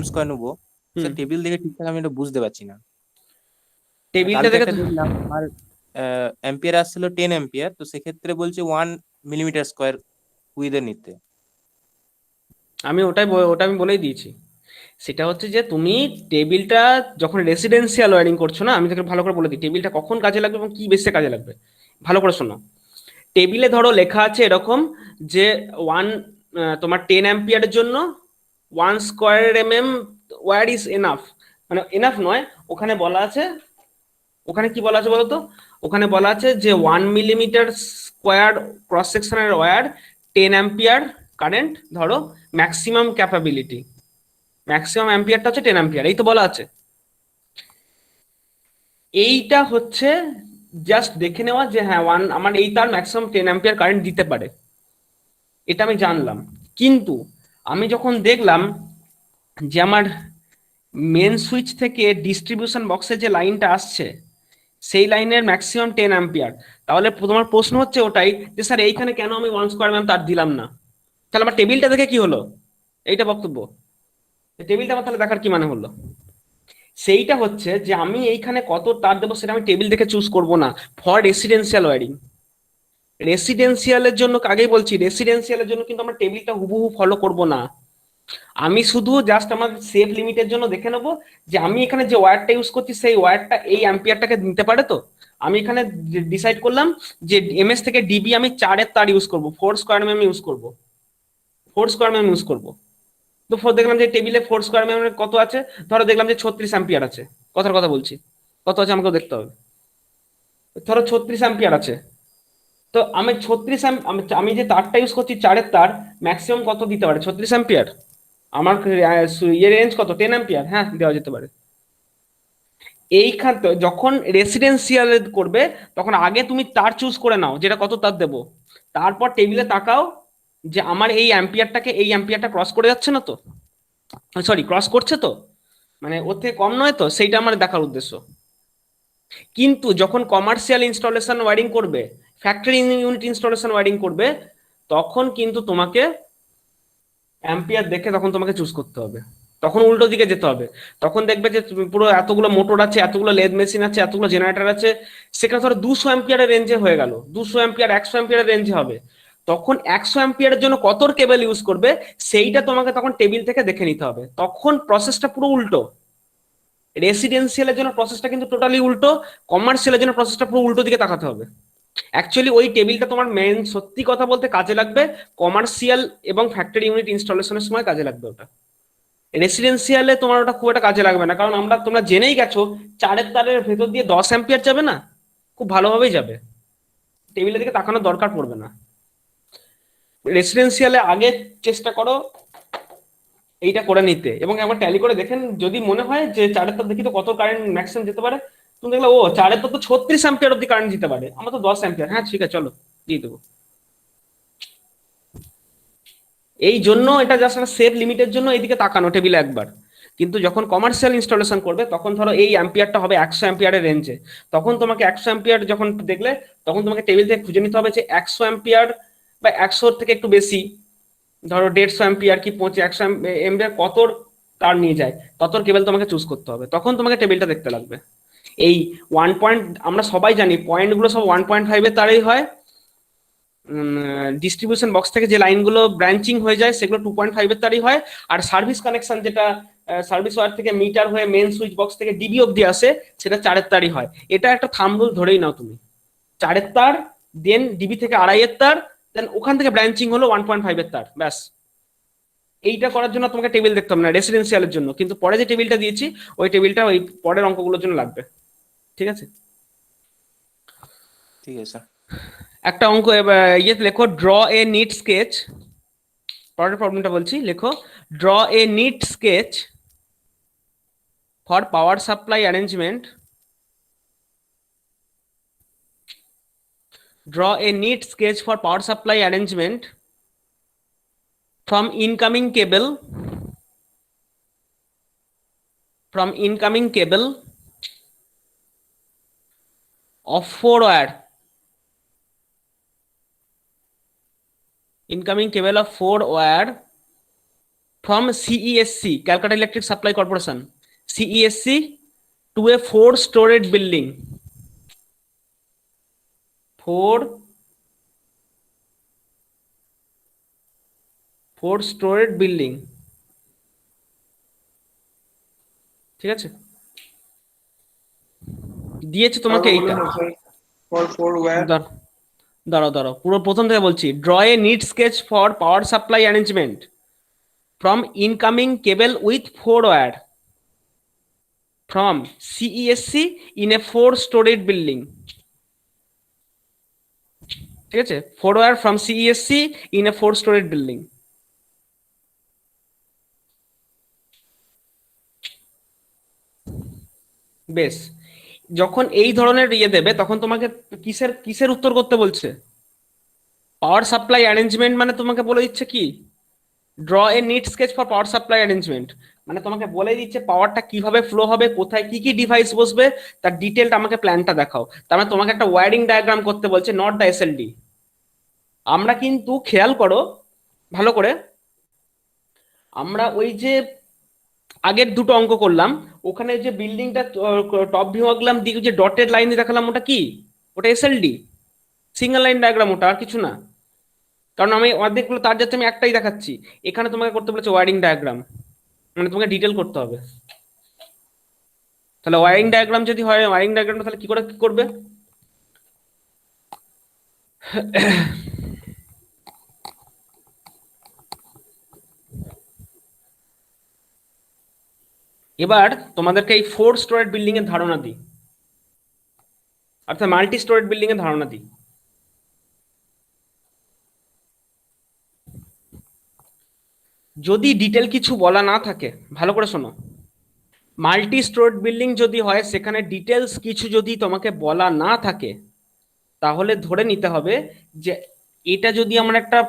স্কোয়ার নেবো, হুম স্যার টেবিল দেখে ঠিকঠাক আমি এটা বুঝতে পারছি না। টেবিলটা কালকে দেখে একটা দেখলাম আমার অ্যাম্পিয়ার আসছিল 10 অ্যাম্পিয়ার, তো সেক্ষেত্রে বলছে 1 মিলিমিটার স্কোয়ার উইথে নিতে। আমি ওটা আমি বলেই দিয়েছি। সেটা হচ্ছে যে তুমি টেবিলটা যখন রেসিডেন্সিয়াল ওয়্যারিং করছো না, আমি তোকে ভালো করে বলে দিই টেবিলটা কখন কাজে লাগবে এবং কি বেসে কাজে লাগবে। ভালো করে শোনো, টেবিলে ধরো লেখা আছে এরকম যে তোমার 10 অ্যাম্পিয়ারের জন্য 1 square mm where is enough, মানে এনাফ নয়, ওখানে বলা আছে, ওখানে কি বলা আছে বলতো, ওখানে বলা আছে যে 1 মিলিমিটার স্কোয়ার ক্রস সেকশনের ওয়্যার 10 অ্যাম্পিয়ার কারেন্ট ধরো ম্যাক্সিমাম ক্যাপাবিলিটি, ম্যাক্সিমাম অ্যাম্পিয়ারটা হচ্ছে 10 অ্যাম্পিয়ার, এই তো বলা আছে। এইটা হচ্ছে জাস্ট দেখে নেওয়া যে হ্যাঁ আমার এই তার ম্যাক্সিমাম 10 অ্যাম্পিয়ার কারেন্ট দিতে পারে, এটা আমি জানলাম। কিন্তু আমি যখন দেখলাম যে আমার মেন সুইচ থেকে ডিস্ট্রিবিউশন বক্সে যে লাইনটা আসছে সেই লাইনের ম্যাক্সিমাম 10 অ্যাম্পিয়ার, তাহলে তোমার প্রশ্ন হচ্ছে ওটাই যে স্যার এইখানে কেন আমি 1² তার দিলাম না? তাহলে আমার টেবিলটা দেখে কি হলো? এইটা বক্তব্য। টেবিলটা আমার তাহলে দেখার কি মানে হলো? সেইটা হচ্ছে যে আমি এইখানে কত তার দেবো সেটা আমি টেবিল দেখে চুজ করব না ফর রেসিডেন্সিয়াল ওয়্যারিং। রেসিডেন্সিয়ালের জন্য আগেই বলছি, রেসিডেন্সিয়ালের জন্য কিন্তু আমরা টেবিলটা হুবহু ফলো করব না। আমি শুধু জাস্ট আমার সেফ লিমিটের জন্য দেখে নেবো যে আমি এখানে যে ওয়্যারটা ইউজ করছি সেই ওয়্যারটা এই অ্যাম্পিয়ারটাকে নিতে পারে। তো আমি এখানে ডিসাইড করলাম যে এমএস থেকে ডিবি আমি 4 তার ইউজ করব, 4² ইউজ করব, 4² ইউজ করব। তো দেখলাম যে টেবিলে 4² কত আছে, ধরো দেখলাম যে 36 অ্যাম্পিয়ার আছে, কথার কথা বলছি, কত আছে আমাকেও দেখতে হবে। ধরো 36 অ্যাম্পিয়ার আছে, তো আমি 36 আমি যে তারটা ইউজ করছি 4 তার, ম্যাক্সিমাম কত দিতে পারে? 36 অ্যাম্পিয়ার। আমার ইয়ে রেঞ্জ কত? 10 অ্যাম্পিয়ার। হ্যাঁ, দেওয়া যেতে পারে। এইখান যখন রেসিডেন্সিয়াল করবে তখন আগে তুমি তার চুজ করে নাও যেটা কত তার দেবো, তারপর টেবিলে তাকাও যে আমার এই অ্যাম্পিয়ারটাকে এই অ্যাম্পিয়ারটা ক্রস করে যাচ্ছে না তো, সরি ক্রস করছে তো, মানে ওর থেকে কম নয় তো, সেইটা আমার দেখার উদ্দেশ্য। কিন্তু যখন কমার্শিয়াল ইনস্টলেশন ওয়্যারিং করবে, ফ্যাক্টরি ইউনিট ইনস্টলেশন ওয়্যারিং করবে, তখন কিন্তু তোমাকে অ্যাম্পিয়ার দেখে তখন তোমাকে চুজ করতে হবে, তখন উল্টো দিকে যেতে হবে। তখন দেখবে যে পুরো এতগুলো মোটর আছে, এতগুলো লেদ মেশিন আছে, এতগুলো জেনারেটর আছে, সেখানে ধরো 200 অ্যাম্পিয়ারের রেঞ্জে হয়ে গেল, 200 অ্যাম্পিয়ার 100 অ্যাম্পিয়ারের রেঞ্জে হবে। তখন 100 অ্যাম্পিয়ারের জন্য কত কেবল ইউজ করবে সেইটা তোমাকে তখন টেবিল থেকে দেখে নিতে হবে। তখন প্রসেসটা পুরো উল্টো। রেসিডেন্সিয়ালের জন্য প্রসেসটা কিন্তু টোটালি উল্টো, কমার্শিয়ালের জন্য প্রসেসটা পুরো উল্টো দিকে তাকাতে হবে। অ্যাকচুয়ালি ওই টেবিলটা তোমার মেন সত্যি কথা বলতে কাজে লাগবে কমার্শিয়াল এবং ফ্যাক্টরি ইউনিট ইনস্টলেশনের সময় কাজে লাগবে ওটা। রেসিডেন্সিয়ালে তোমার ওটা খুব একটা কাজে লাগবে না, কারণ তোমরা জেনেই গেছো 4 তারের ভেতর দিয়ে 10 অ্যাম্পিয়ার যাবে না, খুব ভালোভাবেই যাবে, টেবিলের দিকে তাকানোর দরকার পড়বে না। রেসিডেন্সিয়ালে আগে চেষ্টা করো এইটা করে নিতে, এবং একবার ট্যালি করে দেখেন, যদি মনে হয় যে 4 তার দেখি তো কত কারেন্ট ম্যাক্সিমাম যেতে পারে, তুমি দেখলে ও 4 তার তো 36 অ্যাম্পিয়ার অব্দি কারেন্ট দিতে পারে, আমার তো 10 অ্যাম্পিয়ার, হ্যাঁ ঠিক আছে চলো দিয়ে দেবো। এই জন্য এটা জাস্ট একটা সেফ লিমিটের জন্য এইদিকে তাকানো টেবিলে একবার। কিন্তু যখন কমার্শিয়াল ইনস্টলেশন করবে তখন ধরো এই অ্যাম্পিয়ারটা হবে 100 অ্যাম্পিয়ারের রেঞ্জে, তখন তোমাকে 100 অ্যাম্পিয়ার যখন দেখলে তখন তোমাকে টেবিল থেকে খুঁজে নিতে হবে যে 100 অ্যাম্পিয়ার বা 100 থেকে একটু বেশি, ধরো 150 অ্যাম্পিয়ার কি 100 অ্যাম্পিয়ার কত তার নিয়ে যায়, ততর কেবল তোমাকে চুজ করতে হবে, তখন তোমাকে টেবিলটা দেখতে লাগবে। এই 1 আমরা সবাই জানি পয়েন্টগুলো সব 1.5 এর তারেই হয়, ডিস্ট্রিবিউশন বক্স থেকে যে লাইনগুলো ব্রাঞ্চিং হয়ে যায় সেগুলো 2.5 এর তারই হয়। আর সার্ভিস কানেকশন যেটা সার্ভিস ওয়্যার থেকে মিটার হয়ে মেন সুইচ বক্স থেকে ডিবি অব্দি আসে সেটা 4 এর তারই হয়। এটা একটা থাম্ব রুল ধরেই নাও তুমি, 4 এর তার, দেন ডিবি থেকে 2.5 এর তার, দেন ওখান থেকে ব্রাঞ্চিং হলো 1.5 এর তার, ব্যাস। এইটা করার জন্য তোমাকে টেবিল দেখতে হবে না রেসিডেন্সিয়ালের জন্য, কিন্তু পরে যে টেবিলটা দিয়েছি ওই টেবিলটা ওই পরের অঙ্কগুলোর জন্য লাগবে। ঠিক আছে, ঠিক আছে। একটা অঙ্ক ইয়ে লেখো, ড্র এ নিট স্কেচ, পরের প্রবলেমটা বলছি, লেখো draw a neat sketch for power supply arrangement, draw a neat sketch for power supply arrangement from incoming cable of 4 wire, incoming cable of 4 wire from CESC, Calcutta Electric Supply Corporation, CESC to a 4-storied building, 4-storied building। ঠিক আছে, দিয়েছে তোমাকে এইটা, for 4 wire দাঁড়াও পুরো প্রথম থেকে বলছি, draw a neat sketch for power supply arrangement from incoming cable with 4 wire from CESC in a 4-storied building। ঠিক আছে, 4 wire from CESC in a 4-storied building। বেশ, যখন এই ধরনের ইয়ে দেবে তখন তোমাকে কিসের কিসের উত্তর করতে বলছে? পাওয়ার সাপ্লাই অ্যারেঞ্জমেন্ট মানে তোমাকে বলে দিচ্ছে কি, draw a neat sketch for power supply arrangement, মানে তোমাকে বলে দিচ্ছে পাওয়ারটা কিভাবে ফ্লো হবে, কোথায় কি কি ডিভাইস বসবে, তার ডিটেলটা আমাকে প্ল্যানটা দেখাও। তার মানে তোমাকে একটা ওয়্যারিং ডায়াগ্রাম করতে বলছে, নট দ্য এসএলডি। আমরা কিন্তু খেয়াল করো ভালো করে, আমরা ওই যে আগের দুটো অঙ্ক করলাম, ওখানে যে বিল্ডিংটা টপ ভিউ আঁকলাম, দিকে যে ডটেড লাইন দিয়ে দেখালাম, ওটা কি? ওটা এসএলডি, সিঙ্গেল লাইন ডায়াগ্রাম, ওটা আর কিছু না। কারণ আমি অর্ধেকগুলো তার যাচ্ছে, আমি একটাই দেখাচ্ছি। এখানে তোমাকে করতে বলেছে ওয়্যারিং ডায়াগ্রাম, মানে তোমাকে ডিটেল করতে হবে। তাহলে ওয়্যারিং ডায়াগ্রাম যদি হয়, ওয়্যারিং ডায়াগ্রামটা তাহলে কি করে কি করবে? এবার তোমাদেরকে এই 4 স্টোরেড বিল্ডিং এর ধারণা দিই, অর্থাৎ মাল্টি স্টোরেড বিল্ডিং এর ধারণা দিই। যদি ডিটেল কিছু বলা না থাকে, ভালো করে শোনো, মাল্টি স্টোরেড বিল্ডিং যদি হয়, সেখানে ডিটেলস কিছু যদি তোমাকে বলা না থাকে, তাহলে ধরে নিতে হবে যে এটা যদি আমার একটা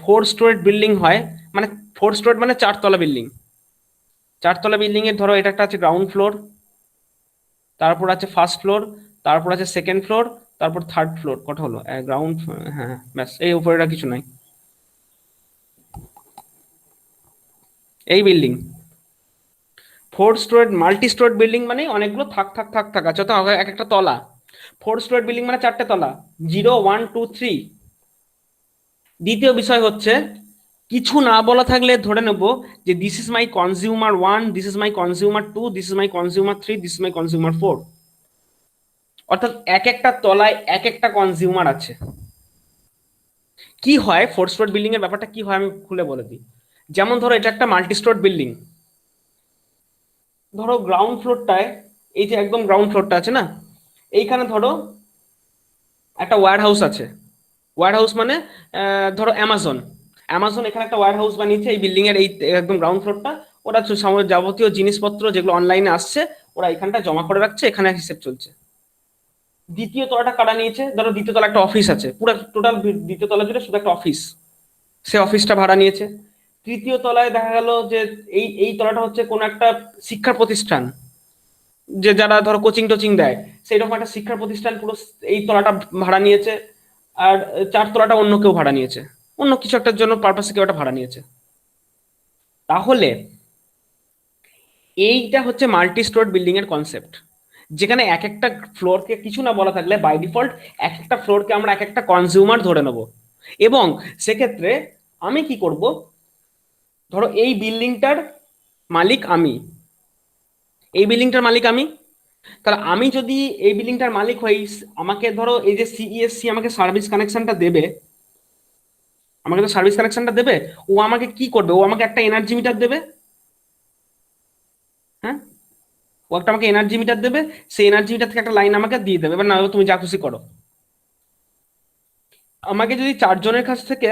4 স্টোরেড বিল্ডিং হয়, মানে 4 স্টোরেড মানে 4 তলা বিল্ডিং। 4 তলা বিল্ডিং এর ধরো এটা একটা আছে গ্রাউন্ড ফ্লোর, তারপর আছে ফার্স্ট ফ্লোর, তারপর আছে সেকেন্ড ফ্লোর, তারপর থার্ড ফ্লোর। কটা হলো? গ্রাউন্ড, হ্যাঁ ব্যাস, এই উপরেটা কিছু নাই। এই building 4 storeyed multi storeyed building মানে অনেকগুলো থাক থাক থাক থাক আছে, তো এক একটা তলা। 4 স্টোরেড বিল্ডিং মানে 4টে তলা, 0 1 2 3। দ্বিতীয় বিষয় হচ্ছে, কিছু না বলা থাকলে ধরে নেব যে this is my consumer 1, this is my consumer 2, this is my consumer 3, this is my consumer 4। অর্থাৎ এক একটা তলায় এক একটা কনজিউমার আছে। কি হয় 4 স্টোরেড বিল্ডিং এর ব্যাপারটা কি হয় আমি খুলে বলে দিই। যেমন ধরো এটা একটা মাল্টি স্টোরেড বিল্ডিং, ধরো গ্রাউন্ড ফ্লোরটায়, এই যে একদম গ্রাউন্ড ফ্লোরটা আছে না, এইখানে ধরো একটা ওয়্যার হাউস আছে। ওয়্যার হাউস মানে ধরো অ্যামাজন, অ্যামাজন এখানে একটা ওয়্যার হাউস বানিয়েছে এই বিল্ডিং এর এই একদম গ্রাউন্ড ফ্লোরটা। ওরা যাবতীয় জিনিসপত্র যেগুলো অনলাইনে আসছে, ওরা এখানটা জমা করে রাখছে, এখানে হিসেব চলছে। দ্বিতীয় তলাটা কারা নিয়েছে? ধরো দ্বিতীয় তলা একটা অফিস আছে, পুরো টোটাল দ্বিতীয় তলা জুড়ে শুধু একটা অফিস, সে অফিসটা ভাড়া নিয়েছে। তৃতীয় তলায় দেখা গেল যে এই এই তলাটা হচ্ছে কোন একটা শিক্ষা প্রতিষ্ঠান, যে যারা ধরো কোচিং টোচিং দেয়, সেই রকম একটা শিক্ষা প্রতিষ্ঠান পুরো এই তলাটা ভাড়া নিয়েছে। আর 4 তলাটা অন্য কেউ ভাড়া নিয়েছে, অন্য কিছু একটার জন্য পারপাসে কেউ একটা ভাড়া নিয়েছে। তাহলে এইটা হচ্ছে মাল্টি স্টোরেড বিল্ডিং এর কনসেপ্ট, যেখানে এক একটা ফ্লোরকে কিছু না বলা থাকলে বাই ডিফল্ট এক একটা ফ্লোরকে আমরা এক একটা কনজিউমার ধরে নেব। এবং সেক্ষেত্রে আমি কি করব, ধরো এই বিল্ডিংটার মালিক আমি, এই বিল্ডিংটার মালিক আমি, তাহলে আমি যদি এই বিল্ডিংটার মালিক হই, আমাকে ধরো এই যে সিইএসসি আমাকে সার্ভিস কানেকশনটা দেবে, আমাকে তো সার্ভিস কানেকশনটা দেবে, ও আমাকে কি করবে? ও আমাকে একটা এনার্জি মিটার দেবে। হ্যাঁ, ও একটা আমাকে এনার্জি মিটার দেবে, সেই এনার্জি মিটার থেকে একটা লাইন আমাকে দিয়ে দেবে। এবার না তুমি যা খুশি করো। আমাকে যদি 4 জনের কাছ থেকে,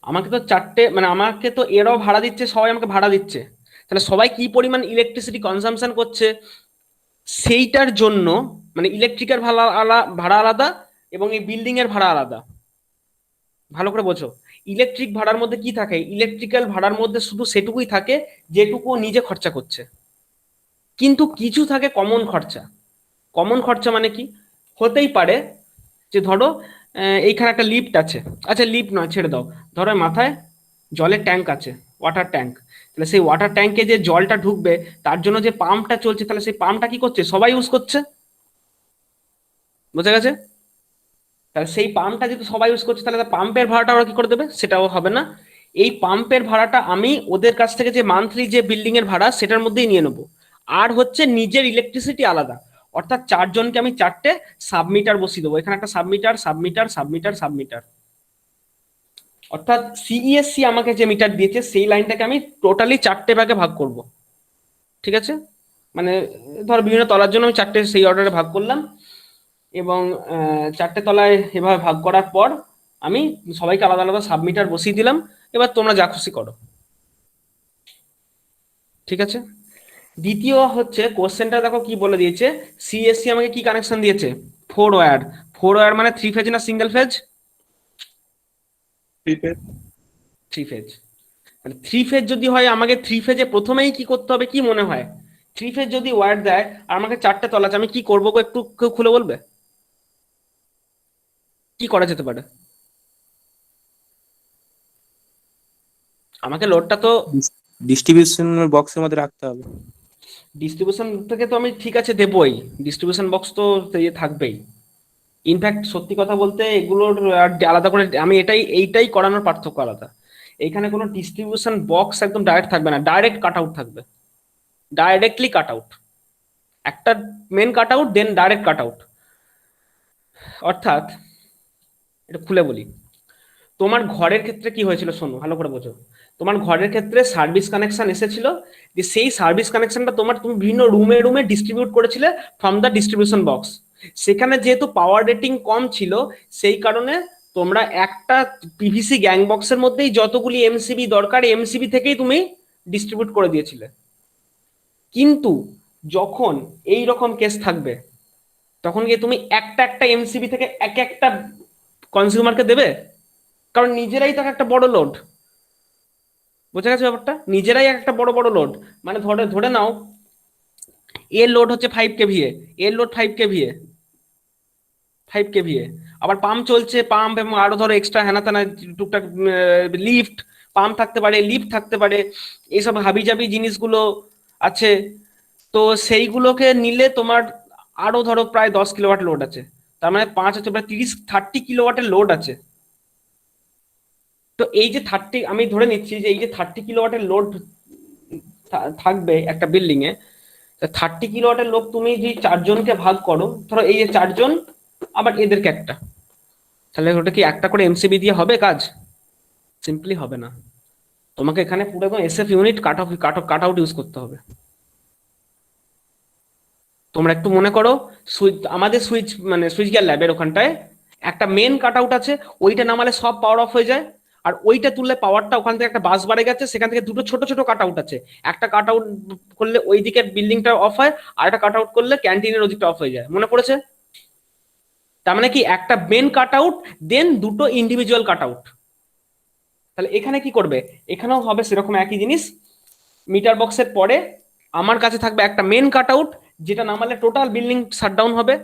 আমাকে তো 4টে, মানে আমাকে তো এরাও ভাড়া দিচ্ছে, সবাই আমাকে ভাড়া দিচ্ছে, তাহলে সবাই কি পরিমাণ ইলেকট্রিসিটি কনজাম্পশন করছে সেইটার জন্য, মানে ইলেকট্রিকের ভাড়া আলাদা এবং এই বিল্ডিং এর ভাড়া আলাদা। ভালো করে বোঝো, ইলেকট্রিক ভাড়ার মধ্যে কি থাকে? ইলেকট্রিক্যাল ভাড়ার মধ্যে শুধু সেটুকুই থাকে যেটুকু ও নিজে খরচা করছে, কিন্তু কিছু থাকে কমন খরচা। কমন খরচা মানে কি হতেই পারে, যে ধরো এইখানে একটা লিফট আছে, আচ্ছা লিফট নয় ছেড়ে দাও, ধরো মাথায় জলের ট্যাঙ্ক আছে, ওয়াটার ট্যাঙ্ক, তাহলে সেই ওয়াটার ট্যাঙ্কে যে জলটা ঢুকবে তার জন্য যে পাম্পটা চলছে, তাহলে সেই পাম্পটা কি করছে? সবাই ইউজ করছে, বোঝা গেছে? তাহলে সেই পাম্পটা যেহেতু সবাই ইউজ করছে, তাহলে পাম্পের ভাড়াটা ওরা কি করে দেবে? সেটাও হবে না। এই পাম্পের ভাড়াটা আমি ওদের কাছ থেকে যে মান্থলি যে বিল্ডিং এর ভাড়া সেটার মধ্যেই নিয়ে নেবো। আর হচ্ছে নিজের ইলেকট্রিসিটি আলাদা, অর্থাৎ 4 জনকে আমি 4টে সাবমিটার বসিয়ে দেবো, এখানে একটা সাবমিটার সাবমিটার সাবমিটার সাবমিটার। অর্থাৎ সিইএসসি আমাকে যে মিটার দিয়েছে সেই লাইনটাকে আমি টোটালি 4টে ভাগে ভাগ করব। ঠিক আছে, মানে ধর বিভিন্ন তলার জন্য আমি 4টে সেই অর্ডারে ভাগ করলাম, এবং 4টে তলায় এভাবে ভাগ করার পর আমি সবাইকে আলাদা আলাদা সাবমিটার বসিয়ে দিলাম। এবার তোমরা যা খুশি করো। ঠিক আছে, দ্বিতীয় হচ্ছে কোশ্চেনটা দেখো কি বলে দিয়েছে, সিএসসি আমাকে কি কানেকশন দিয়েছে, 4 ওয়্যার। 4 ওয়্যার মানে 3 ফেজ না সিঙ্গেল ফেজ? 3 phase. 3 ফেজ। মানে 3 ফেজ যদি হয়, আমাকে 3 ফেজে প্রথমেই কি করতে হবে কি মনে হয়? 3 ফেজ যদি ওয়্যার দেয় আর আমাকে 4টে তল আছে, আমি কি করবো গো, একটু কেউ খুলে বলবে কি করা যেতে পারে? আমাকে লোডটা তো ডিস্ট্রিবিউশন বক্সের মধ্যে রাখতে হবে। ডিস্ট্রিবিউশন থেকে তো আমি ঠিক আছে দেবই, ডিস্ট্রিবিউশন বক্স তো ইয়ে থাকবেই। ইনফ্যাক্ট সত্যি কথা বলতে এগুলোর আর আলাদা করে আমি এইটাই করানোর পার্থক্য আলাদা। এখানে কোনো ডিস্ট্রিবিউশন বক্স একদম ডাইরেক্ট থাকবে না, ডাইরেক্ট কাট আউট থাকবে, ডাইরেক্টলি কাট আউট। একটা মেন কাট আউট দেন ডাইরেক্ট কাট আউট। অর্থাৎ এটা খুলে বলি, তোমার ঘরের ক্ষেত্রে কি হয়েছিল শোনো ভালো করে বোঝো। তোমার ঘরের ক্ষেত্রে সার্ভিস কানেকশন এসেছিল, যে সেই সার্ভিস কানেকশনটা তুমি বিভিন্ন রুমে রুমে ডিস্ট্রিবিউট করেছিলে ফ্রম দ্য ডিস্ট্রিবিউশন বক্স। সেখানে যেহেতু পাওয়ার রেটিং কম ছিল, সেই কারণে তোমরা একটা পিভিসি গ্যাং বক্সের মধ্যেই যতগুলি এমসিবি দরকার এমসিবি থেকেই তুমি ডিস্ট্রিবিউট করে দিয়েছিলে। কিন্তু যখন এই রকম কেস থাকবে, তখন গিয়ে তুমি একটা একটা এমসিবি থেকে এক একটা কনজিউমারকে দেবে, কারণ নিজেরাই তো একটা বড় লোড। বোঝা গেছে ব্যাপারটা? নিজেরাই একটা বড় বড় লোড। মানে ধরে ধরে নাও এর লোড হচ্ছে 5 kVA, এর লোড 5 kVA, 5 kVA, আবার পাম্প চলছে, পাম্প এবং আরো ধরো এক্সট্রা হেনা তেনা টুকটাক লিফট, পাম্প থাকতে পারে, লিফট থাকতে পারে, এইসব হাবিজাবি জিনিসগুলো আছে। তো সেইগুলোকে নিলে তোমার আরো ধরো প্রায় 10 কিলোওয়াট লোড আছে, তার মানে 5 হচ্ছে প্রায় 30-30 কিলোওয়াটের লোড আছে। তো এই যে 30, আমি ধরে নিচ্ছি যে এই যে 30 কিলোওয়াটের লোড থাকবে একটা বিল্ডিং এ, 30 কিলোওয়াটের লোক তুমি যে 4জনকে ভাগ করো, ধরো এই যে 4জন আবার এদেরকে একটা, তাহলে ওটা কি একটা করে এমসিবি দিয়ে হবে কাজ? সিম্পলি হবে না। তোমাকে এখানে পুরো একদম SF unit cut out use করতে হবে। তোমরা একটু মনে করো, আমাদের সুইচ গিয়ার ল্যাবের ওখানটায় একটা মেন কাট আউট আছে, ওইটা নামালে সব পাওয়ার অফ হয়ে যায়। আর ওইটা তুললে পাওয়ারটা ওখান থেকে একটা বাস বাড়ে গেছে, সেখান থেকে দুটো ছোট ছোট কাট আউট আছে। একটা কাট আউট করলে ওই দিকের বিল্ডিংটা অফ হয়, আর একটা কাট আউট করলে ক্যান্টিনের ওদিকটা অফ হয়ে যায়। মনে পড়েছে? তার মানে কি একটা মেন কাট আউট দেন দুটো ইন্ডিভিজুয়াল কাট আউট। তাহলে এখানে কি করবে? এখানেও হবে সেরকম একই জিনিস। মিটার বক্সের পরে আমার কাছে থাকবে একটা মেন কাট আউট, যেটা নামালে টোটাল বিল্ডিং শাটডাউন হবে।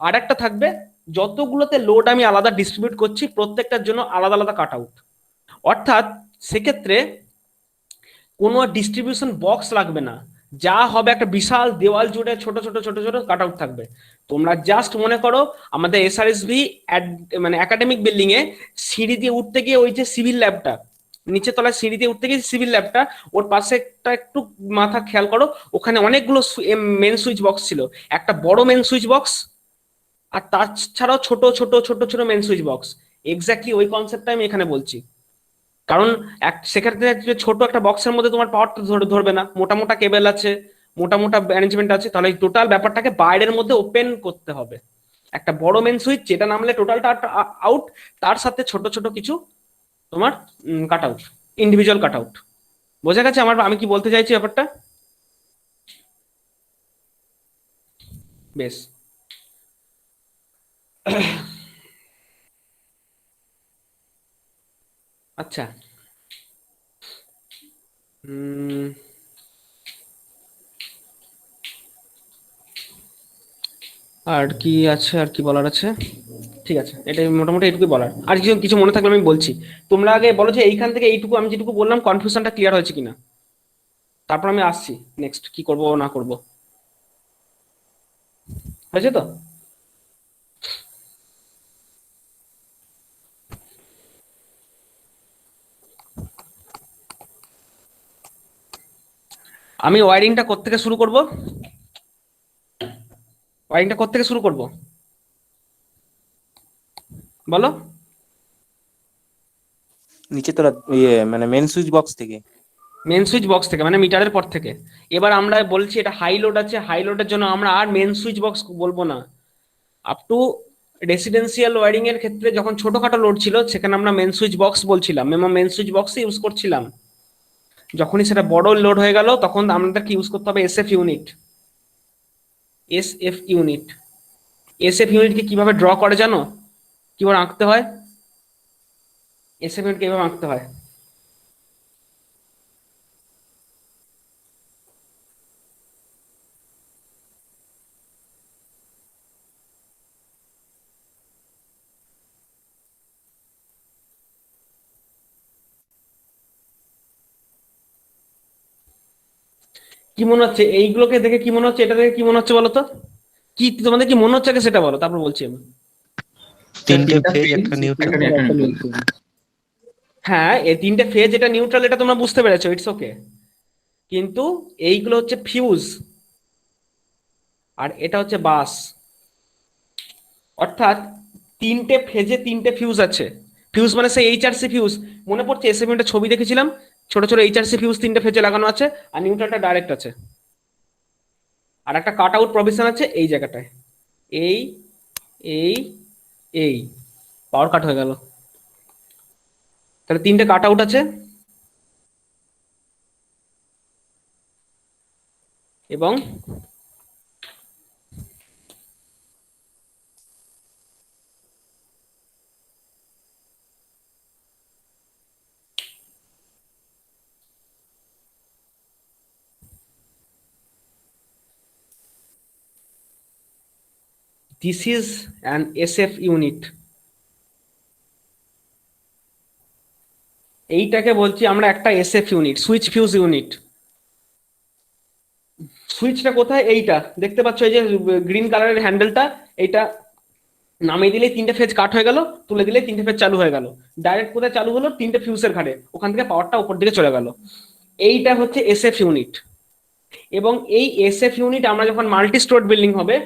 আর একটা থাকবে যতগুলোতে লোড আমি আলাদা ডিস্ট্রিবিউট করছি প্রত্যেকটার জন্য আলাদা আলাদা কাট আউট। অর্থাৎ সেক্ষেত্রে কোনো ডিস্ট্রিবিউশন বক্স লাগবে না, যা হবে একটা বিশাল দেওয়াল জুড়ে ছোট ছোট ছোট ছোট কাট আউট থাকবে। তোমরা জাস্ট মনে করো আমাদের এসআরএসভি মানে একাডেমিক বিল্ডিং এ সিঁড়ি দিয়ে উঠতে গিয়ে ওই যে সিভিল ল্যাবটা, নিচে তলায় সিঁড়ি দিয়ে উঠতে গিয়ে সিভিল ল্যাবটা, ওর পাশে একটা একটু মাথা খেয়াল করো, ওখানে অনেকগুলো মেন সুইচ বক্স ছিল, একটা বড় মেন সুইচ বক্স আর তাছাড়াও ছোট ছোট ছোট ছোট মেন সুইচ বক্স। এক্স্যাক্টলি ওই কনসেপ্টটা আমি এখানে বলছি। কারণ সেক্ষেত্রে ছোট একটা বক্সের মধ্যে তোমার পাওয়ারটা ধরবে না, মোটা মোটা কেবল আছে, মোটা মোটা অ্যারেঞ্জমেন্ট আছে, তাহলে টোটাল ব্যাপারটাকে বাইরের মধ্যে ওপেন করতে হবে। একটা বড় মেন সুইচ যেটা নামলে টোটালটা আউট, তার সাথে ছোট ছোট কিছু তোমার cut out, individual cut out. বোঝা গেছে আমি কি বলতে চাইছি ব্যাপারটা? বেশ। আচ্ছা, আর কি আছে, আর কি বলার আছে? ঠিক আছে, এটাই মোটামুটি এইটুকুই বলার। আর কিছু কিছু মনে থাকলে আমি বলছি। তোমরা আগে বলো যে এইখান থেকে এইটুকু আমি যেটুকু বললাম কনফিউশনটা ক্লিয়ার হয়েছে কিনা, তারপর আমি আসছি নেক্সট কি করব না করব। হয়েছে তো? আমি ওয়ারিংটা কোত্থেকে শুরু করব? ওয়ারিংটা কোত্থেকে শুরু করব বলো? নিচে তোরা ইয়ে মানে মেন সুইচ বক্স থেকে। মেন সুইচ বক্স থেকে মানে মিটারের পর থেকে। এবার আমরা বলছি এটা হাই লোড আছে, হাই লোডের জন্য আমরা আর মেন সুইচ বক্স বলবো না। আপ টু রেসিডেন্সিয়াল ওয়ারিং এর ক্ষেত্রে যখন ছোটখাটো লোড ছিল সেখানে আমরা মেন সুইচ বক্স বলছিলাম এবং মেন সুইচ বক্স ইউজ করছিলাম। যখনই সেটা বড় লোড হয়ে গেল তখন আমাদেরকে ইউজ করতে হবে SF unit. SF unit, SF ইউনিটকে কিভাবে ড্র করে জানো, কিভাবে আঁকতে হয়? এসএফ ইউনিট কিভাবে আঁকতে হয়? কি মনে হচ্ছে এইগুলোকে দেখে, কি মনে হচ্ছে, এটা দেখে কি মনে হচ্ছে বলো তো? কি তোমাদের কি মনে হচ্ছে আগে সেটা বলো, তারপর বলছি আমি। তিনটে ফেজ একটা নিউট্রাল। হ্যাঁ, এই তিনটে ফেজ, এটা নিউট্রাল, এটা তোমরা বুঝতে পেরেছো, ইটস ওকে। কিন্তু এইগুলো হচ্ছে ফিউজ, আর এটা হচ্ছে বাস। অর্থাৎ তিনটে ফেজে তিনটে ফিউজ আছে। ফিউজ মানে সেই এইচআরসি ফিউজ, মনে পড়ছে এসএফ ইউনিটের ছবি দেখেছিলাম, ছোট ছোট এইচআরসি ফিউজ তিনটে ফেজে লাগানো আছে, আর নিউট্রালটা ডাইরেক্ট আছে, আর একটা কাট আউট প্রভিশন আছে এই জায়গাটায়। এই এই এই পাওয়ার কাট হয়ে গেল, তাহলে তিনটে কাট আউট আছে, এবং this is an SF unit. এইটাকে বলছি আমরা একটা SF unit, switch fuse unit. সুইচটা কোথায়? এইটা দেখতে পাচ্ছ, এই যে গ্রিন কালারের হ্যান্ডেলটা, এইটা নামিয়ে দিলেই তিনটে ফেজ কাট হয়ে গেল, তুলে দিলেই তিনটে ফেজ চালু হয়ে গেল। ডাইরেক্ট কোথায় চালু হলো? তিনটে ফিউজের ঘাড়ে, ওখান থেকে পাওয়ারটা উপর দিকে চলে গেল। এইটা হচ্ছে এসএফ ইউনিট। এবং এই এসএফ ইউনিট আমরা যখন মাল্টি স্টোরড বিল্ডিং হবে,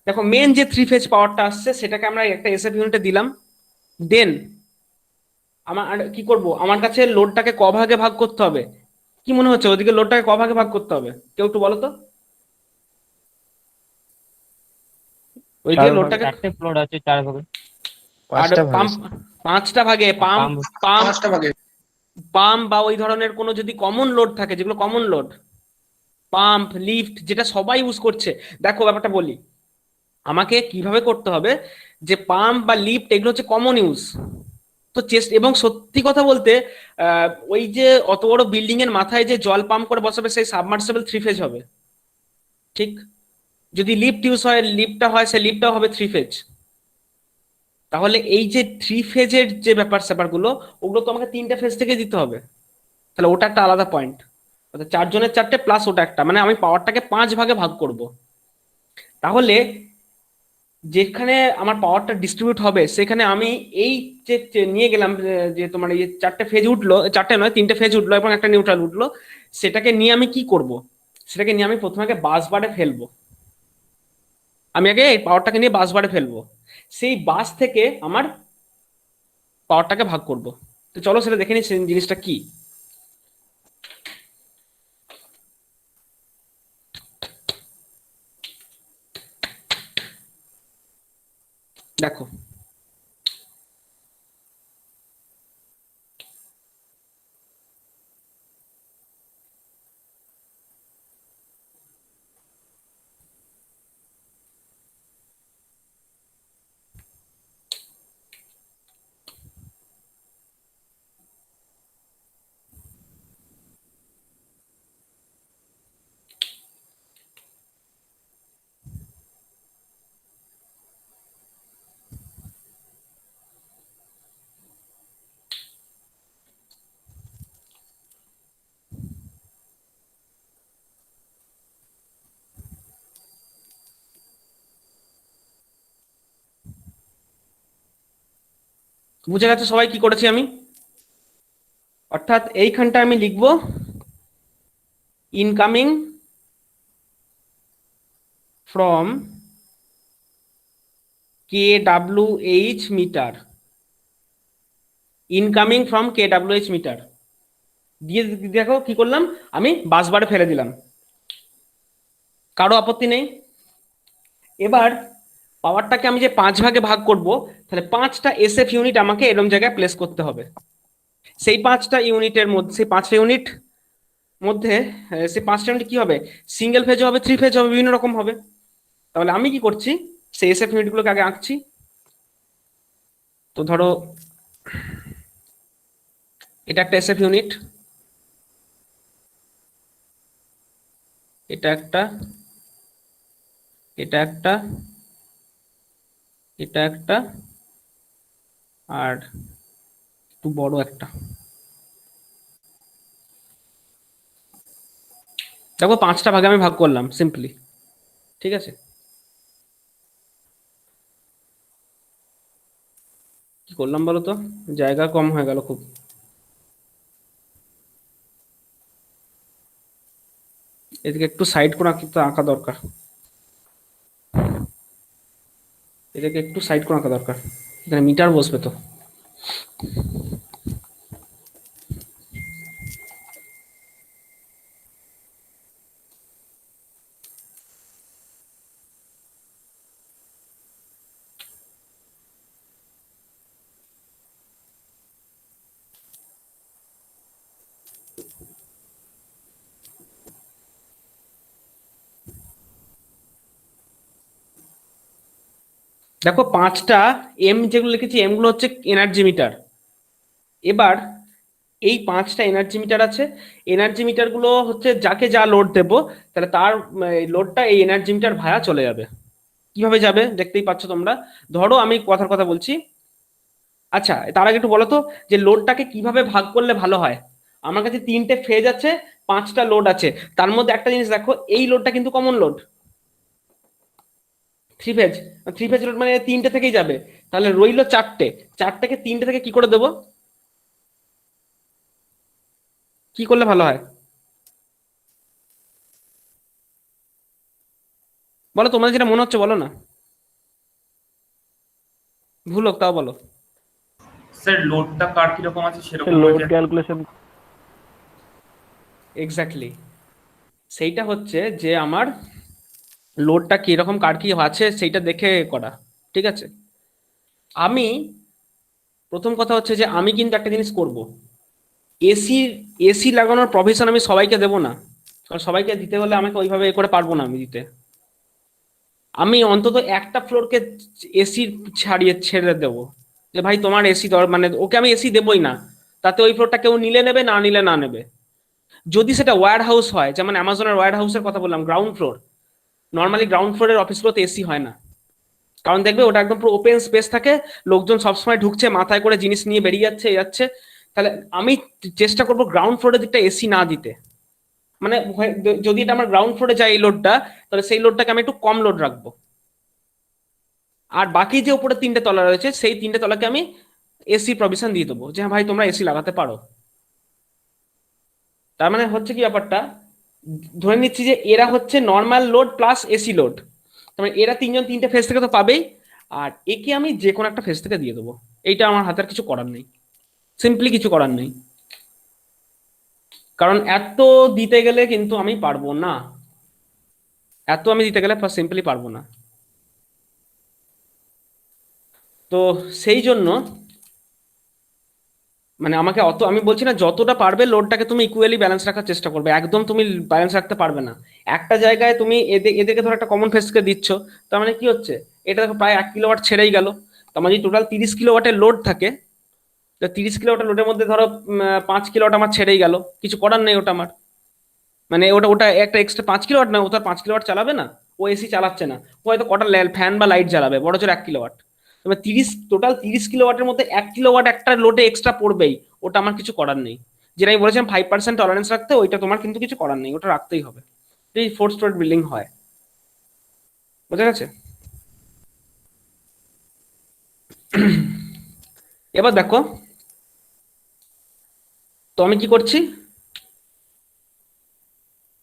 দেখো মেন যে থ্রি ফেজ পাওয়ারটা আসছে সেটাকে আমরা একটা এসএফ ইউনিটে দিলাম। দেন আমার কি করব, আমার কাছে লোডটাকে ক ভাগে ভাগ করতে হবে? কি মনে হচ্ছে ওদিকে লোডটাকে ক ভাগে ভাগ করতে হবে? কেউ একটু বলো তো। ওইদিকে লোডটাকে চারটে ফ্লোর আছে, 4 ভাগে। আর পাঁচটা পাম্প ভাগে। 5টা ভাগে। পাম্প পাম্প 5টা ভাগে। পাম্প বা ওই ধরনের কোনো যদি কমন লোড থাকে, যেগুলো কমন লোড, পাম্প, লিফট, যেটা সবাই ইউজ করছে। দেখো ব্যাপারটা বলি, আমাকে কিভাবে করতে হবে, যে পাম্প বা লিফট এগুলো হচ্ছে কমন ইউজ। তো চেস্ট, এবং সত্যি কথা বলতে ওই যে অত বড় বিল্ডিং এর মাথায় যে জল পাম্প করে বসাবে, সেই সাবমার্সিবল থ্রি ফেজ হবে, ঠিক? যদি লিফট ইউজ হয়, লিফটটা হয়, সেই লিফটটাও হবে থ্রি ফেজ। তাহলে এই যে থ্রি ফেজের যে ব্যাপার স্যাপারগুলো, ওগুলো তো আমাকে তিনটে ফেজ থেকে দিতে হবে। তাহলে ওটা একটা আলাদা পয়েন্ট, অর্থাৎ 4 জনের 4টে প্লাস ওটা একটা, মানে আমি পাওয়ারটাকে 5 ভাগে ভাগ করব। তাহলে যেখানে আমার পাওয়ারটা ডিস্ট্রিবিউট হবে সেখানে আমি এই যে নিয়ে গেলাম, যে তোমার এই 4টে ফেজ উঠলো, 4টে নয় 3টে ফেজ উঠলো এবং একটা নিউট্রাল উঠলো, সেটাকে নিয়ে আমি কি করব? সেটাকে নিয়ে আমি প্রথমে আগে বাস বারে ফেলবো। আমি আগে এই পাওয়ারটাকে নিয়ে বাস বারে ফেলবো, সেই বাস থেকে আমার পাওয়ারটাকে ভাগ করব। তো চলো সেটা দেখে নিই, সেই জিনিসটা কি। দেখো, বুঝে গেছে সবাই কি করেছি আমি? অর্থাৎ এইখানটা আমি লিখবো incoming from KWH meter, incoming from KWH meter দিয়ে দেখো কি করলাম, আমি বাসবারে ফেলে দিলাম। কারো আপত্তি নেই? এবার পাওয়ারটাকে আমি যে 5 ভাগে ভাগ করব, তাহলে 5টা এসএফ ইউনিট আমাকে এরকম জায়গায় প্লেস করতে হবে। সেই 5টা ইউনিটের মধ্যে, সেই 5টা ইউনিট মধ্যে সে 5টা ইউনিট কি হবে, সিঙ্গেল ফেজ হবে, 3 ফেজ হবে, বিভিন্ন রকম হবে। তাহলে আমি কি করছি, সেই এসএফ ইউনিটগুলোকে আগে আঁকছি। তো ধরো এটা একটা এসএফ ইউনিট, এটা একটা, এটা একটা, এটা একটা, আর একটু বড় একটা। দেখো 5টা ভাগে আমি ভাগ করলাম সিম্পলি, ঠিক আছে। কি করলাম বলো তো, জায়গা কম হয়ে গেল খুব। এদিকে একটু সাইড করে আঁকতে আঁকা দরকার, এটাকে একটু সাইড করে আঁকা দরকার, এখানে মিটার বসবে তো। দেখো 5টা এম যেগুলো লিখেছি, এম গুলো হচ্ছে এনার্জি মিটার। এবার এই 5টা এনার্জি মিটার আছে, এনার্জি মিটার গুলো হচ্ছে যাকে যা লোড দেবো, তাহলে তার লোডটা এই এনার্জি মিটার ভায়া চলে যাবে। কিভাবে যাবে দেখতেই পাচ্ছ তোমরা। ধরো আমি কথার কথা বলছি, আচ্ছা তার আগে একটু বলো তো যে লোডটাকে কিভাবে ভাগ করলে ভালো হয়। আমার কাছে 3টে ফেজ আছে, 5টা লোড আছে, তার মধ্যে একটা জিনিস দেখো, এই লোডটা কিন্তু common load, 3 phase. 3 phase load মানে 3টে থেকেই যাবে, তাহলে রইলো 4টে, 4টেকে 3টে থেকে কি করে দেবো, কি করলে ভালো হয় বলো, তোমাদের যেটা মনে হচ্ছে বলো না, ভুল হোক তাও বলো। স্যার লোডটা কার কিরকম আছে সেরকম লোড অনুযায়ী ক্যালকুলেশন। এক্স্যাক্টলি, সেইটা হচ্ছে যে আমার লোডটা কিরকম কার কি আছে সেইটা দেখে করা, ঠিক আছে। আমি প্রথম কথা হচ্ছে যে আমি কিন্তু একটা জিনিস করব, এসি এসি লাগানোর প্রভিশন আমি সবাইকে দেবো না, কারণ সবাইকে দিতে হলে আমাকে ওইভাবে এ করে পারবো না আমি দিতে। আমি অন্তত একটা ফ্লোরকে এসি ছেড়ে দেবো, যে ভাই তোমার এসি মানে ওকে আমি এসি দেবোই না, তাতে ওই ফ্লোরটা কেউ নিলে নেবে, না নিলে না নেবে। যদি সেটা ওয়্যার হাউস হয়, যেমন অ্যামাজনের ওয়্যার হাউসের কথা বললাম, গ্রাউন্ড ফ্লোর, নর্মালি গ্রাউন্ড ফ্লোরের অফিসগুলোতে এসি হয় না, কারণ দেখবে ওটা একদম পুরো ওপেন স্পেস থাকে, লোকজন সবসময় ঢুকছে, মাথায় করে জিনিস নিয়ে বেরিয়ে যাচ্ছে যাচ্ছে। তাহলে আমি চেষ্টা করবো গ্রাউন্ড ফ্লোরের দিকটা এসি না দিতে, মানে যদি এটা আমার গ্রাউন্ড ফ্লোরে যায় এই লোডটা, তাহলে সেই লোডটাকে আমি একটু কম লোড রাখবো। আর বাকি যে উপরে 3টে তলা রয়েছে, সেই 3টে তলাকে আমি এসি প্রভিশন দিয়ে দেবো, যে হ্যাঁ ভাই তোমরা এসি লাগাতে পারো। তার মানে হচ্ছে কি ব্যাপারটা, ধরে নিচ্ছি যে এরা হচ্ছে normal load plus AC load, তার মানে এরা 3জন 3টে ফেজ থেকে তো পাবেই, আর একে আমি যে কোনো একটা ফেজ থেকে দিয়ে দেবো। এইটা আমার হাতের কিছু করার নেই, সিম্পলি কিছু করার নেই, কারণ এত দিতে গেলে কিন্তু আমি পারবো না, এত আমি দিতে গেলে সিম্পলি পারবো না। তো সেই জন্য মানে আমাকে অত, আমি বলছি না যতটা পারবে লোডটাকে তুমি ইকুয়ালি ব্যালেন্স রাখার চেষ্টা করবে, একদম তুমি ব্যালেন্স রাখতে পারবে না। একটা জায়গায় তুমি এদেরকে ধরো একটা কমন ফেজকে দিচ্ছ, তার মানে কি হচ্ছে, এটা দেখো প্রায় 1 কিলোওয়াট ছেড়েই গেল। তার মানে টোটাল 30 কিলোওয়াটের লোড থাকে, তো 30 কিলোওয়াটের লোডের মধ্যে ধরো 5 কিলোওয়াট আমার ছেড়েই গেল, কিছু করার নেই ওটা আমার, মানে ওটা ওটা একটা এক্সট্রা 5 কিলোওয়াট না, ও তো আর 5 কিলোওয়াট চালাবে না, ও এসি চালাচ্ছে না, ও হয়তো কটা ফ্যান বা লাইট জ্বালাবে, বড় জোর 1 কিলোওয়াট। তবে টোটাল 30 কিলোওয়াটের মধ্যে 1 কিলোওয়াট একটা লোডে এক্সট্রা পড়বেই, ওটা আমার কিছু করার নেই। যেটা আমি বলেছিলাম 5% টলারেন্স রাখতে, ওইটা তোমার কিন্তু কিছু করার নেই, ওটা রাখতেই হবে যদি 4 স্টোরি বিল্ডিং হয়। বোঝা গেছে? এবার দেখো, তো আমি কি করছি,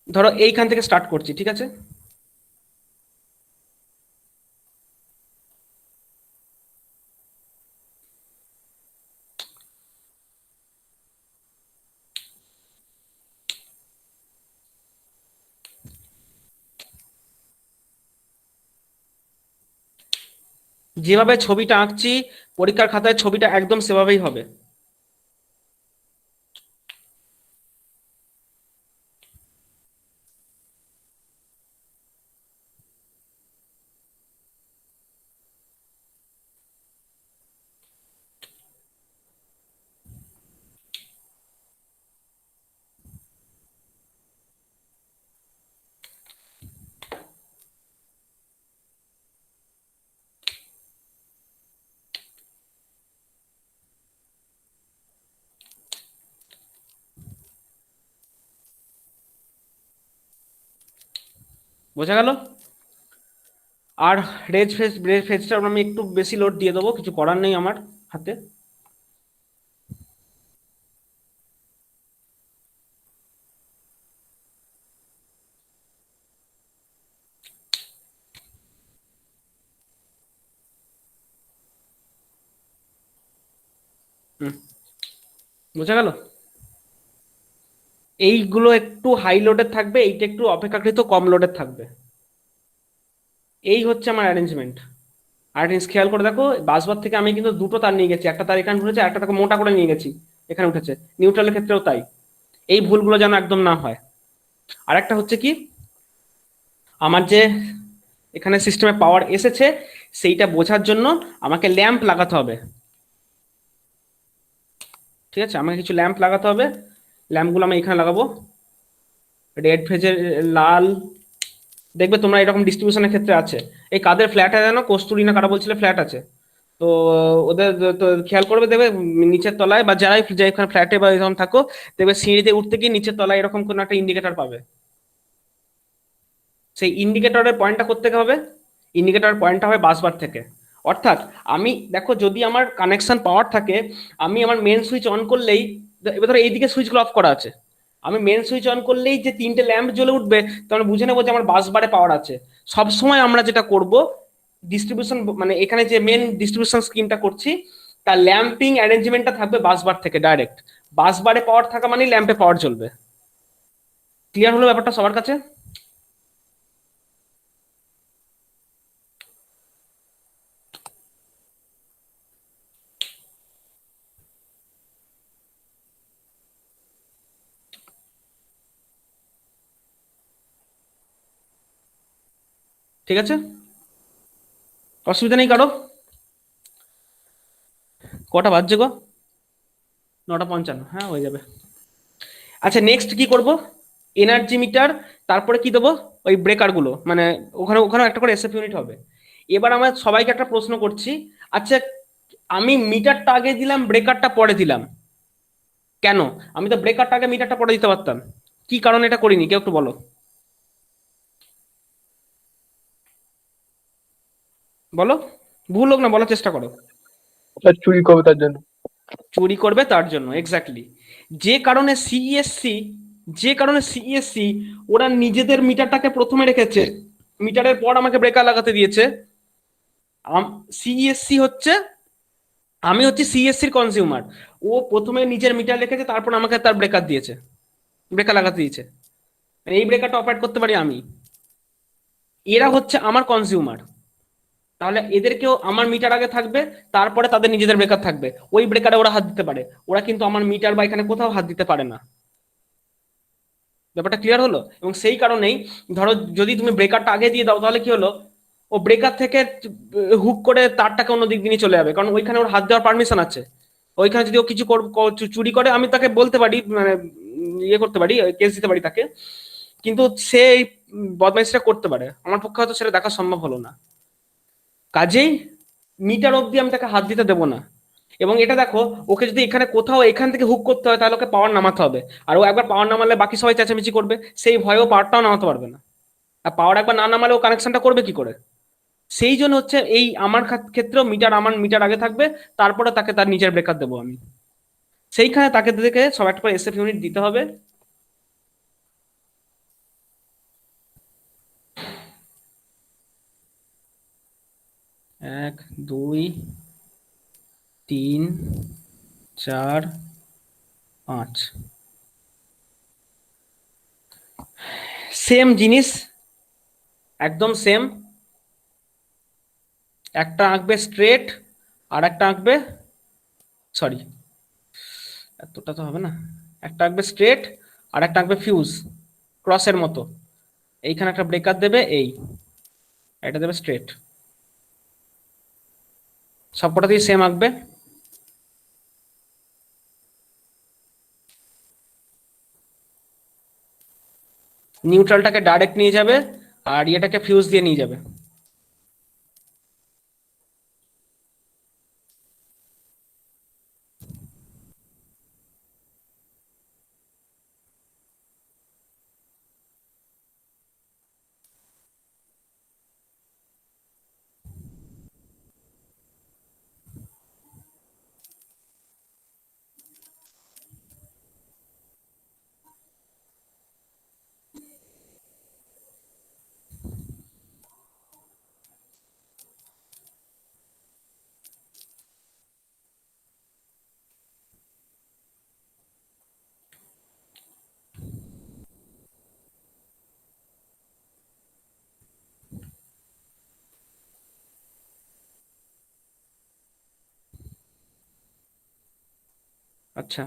ধরো এইখান থেকে স্টার্ট করছি, ঠিক আছে। যেভাবে ছবিটা আঁকছি পরীক্ষার খাতায় ছবিটা একদম সেভাবেই হবে। বোঝা গেল? আর রেজ ফেজটা আমি একটু বেশি লোড দিয়ে দেবো, কিছু করার নেই আমার হাতে। হুম, বোঝা গেল? এইগুলো একটু হাই লোডের থাকবে, এইটা একটু অপেক্ষাকৃত কম লোডের থাকবে। এই হচ্ছে আমার অ্যারেঞ্জমেন্ট। আর জিনিস খেয়াল করে দেখো, বাসবার থেকে আমি কিন্তু দুটো তার নিয়ে গেছি, একটা তার এখানে উঠেছে, একটা তাকে মোটা করে নিয়ে গেছি, এখানে উঠেছে। নিউট্রালের ক্ষেত্রেও তাই। এই ভুলগুলো যেন একদম না হয়। আর একটা হচ্ছে কি, আমার যে এখানে সিস্টেমে পাওয়ার এসেছে সেইটা বোঝার জন্য আমাকে ল্যাম্প লাগাতে হবে। ঠিক আছে, আমাকে কিছু ল্যাম্প লাগাতে হবে। ল্যাম্পগুলো আমি এখানে লাগাবো, রেড ফেজের লাল। দেখবে তোমরা এরকম ডিস্ট্রিবিউশনের ক্ষেত্রে আছে। এই কাদের ফ্ল্যাট আছে জানো, কস্তুরি না কারা বলছিলে ফ্ল্যাট আছে? তো ওদের তো খেয়াল করবে, দেখবে নিচের তলায় বা যারাই যেখানে ফ্ল্যাটে বা এরকম থাকো, দেখবে সিঁড়িতে উঠতে গিয়ে নিচের তলায় এরকম কোনো একটা ইন্ডিকেটর পাবে। সেই ইন্ডিকেটরের পয়েন্টটা কোত্থেকে হবে? ইন্ডিকেটর পয়েন্টটা হবে বাসবার থেকে। অর্থাৎ আমি দেখো, যদি আমার কানেকশন পাওয়ার থাকে, আমি আমার মেন সুইচ অন করলেই, এবার ধরো এইদিকে সুইচগুলো অফ করা আছে, আমি মেন সুইচ অন করলেই যে তিনটে ল্যাম্প জ্বলে উঠবে, তাহলে বুঝে নেবো যে আমার বাসবারে পাওয়ার আছে। সবসময় আমরা যেটা করব, ডিস্ট্রিবিউশন মানে এখানে যে মেন ডিস্ট্রিবিউশন স্কিমটা করছি, তার ল্যাম্পিং অ্যারেঞ্জমেন্টটা থাকবে বাসবার থেকে ডাইরেক্ট। বাসবারে পাওয়ার থাকা মানে ল্যাম্পে পাওয়ার জ্বলবে। ক্লিয়ার হলো ব্যাপারটা সবার কাছে? ঠিক আছে, অসুবিধা নেই কারো? কটা বাজছে গো? 9:55, হ্যাঁ হয়ে যাবে। আচ্ছা, নেক্সট কি করব? এনার্জি মিটার, তারপরে কি দেবো? ওই ব্রেকার গুলো, মানে ওখানে ওখানে একটা করে এসএফ ইউনিট হবে। এবার আমার সবাইকে একটা প্রশ্ন করছি, আচ্ছা আমি মিটারটা আগে দিলাম, ব্রেকারটা পরে দিলাম কেন? আমি তো ব্রেকারটা আগে মিটারটা পরে দিতে পারতাম, কি কারণে এটা করিনি কেউ একটু বলো। বলো, ভুল হোক না বলার চেষ্টা করো। স্যার চুরি করবে তার জন্য। চুরি করবে তার জন্য, এক্স্যাক্টলি। যে কারণে সিইএসসি, যে কারণে সিইএসসি ওরা নিজেদের মিটারটাকে প্রথমে রেখেছে, মিটারের পর আমাকে ব্রেকার লাগাতে দিয়েছে। সিইএসসি হচ্ছে, আমি হচ্ছে সিইএসসির কনজিউমার। ও প্রথমে নিজের মিটার রেখেছে, তারপর আমাকে তার ব্রেকার দিয়েছে, ব্রেকার লাগাতে দিয়েছে। মানে এই ব্রেকারটা অপারেট করতে পারি আমি। এরা হচ্ছে আমার কনজিউমার, তাহলে এদেরকেও আমার মিটার আগে থাকবে, তারপরে তাদের নিজেদের ব্রেকার থাকবে। ওই ব্রেকারে ওরা হাত দিতে পারে, ওরা কিন্তু আমার মিটার বা এখানে কোথাও হাত দিতে পারে না। ব্যাপারটা ক্লিয়ার হলো? এবং সেই কারণেই ধরো যদি তুমি ব্রেকারটা আগে দিয়ে দাও, তাহলে কি হলো, ও ব্রেকার থেকে হুক করে তারটাকে অন্য দিক দিয়ে চলে যাবে, কারণ ওইখানে ওর হাত দেওয়ার পারমিশন আছে। ওইখানে যদি ও কিছু চুরি করে, আমি তাকে বলতে পারি, মানে ইয়ে করতে পারি, কেস দিতে পারি তাকে। কিন্তু সে এই বদমাইশিটা করতে পারে, আমার পক্ষে হয়তো সেটা দেখা সম্ভব হলো না। কাজেই মিটার অব্দি আমি তাকে হাত দিতে দেবো না। এবং এটা দেখো, ওকে যদি এখানে কোথাও এখান থেকে হুক করতে হয়, তাহলে ওকে পাওয়ার নামাতে হবে। আর ও একবার পাওয়ার নামালে বাকি সবাই চেঁচামেচি করবে, সেই ভয়েও পাওয়ারটাও নামাতে পারবে না। আর পাওয়ার একবার না নামালে ও কানেকশনটা করবে কি করে? সেই জন্য হচ্ছে এই আমার ক্ষেত্রেও মিটার, আমার মিটার আগে থাকবে, তারপরে তাকে তার নিজের ব্রেকার দেবো আমি। সেইখানে তাকে দেখে সব একটা করে এসএফ ইউনিট দিতে হবে। এক, দুই, তিন, চার, পাঁচ, সেম জিনিস, একদম সেম। একটা আঁকবে স্ট্রেট, আর একটা আঁকবে, সরি এতটা তো হবে না, একটা আঁকবে স্ট্রেট আর একটা আঁকবে ফিউজ, ক্রসের মতো। এইখানে একটা ব্রেকার দেবে, এই এটা দেবে স্ট্রেট। সবকটাতেই সেম আঁকবে। নিউট্রালটাকে ডাইরেক্ট নিয়ে যাবে, আর ইয়েটাকে ফিউজ দিয়ে নিয়ে যাবে। আচ্ছা,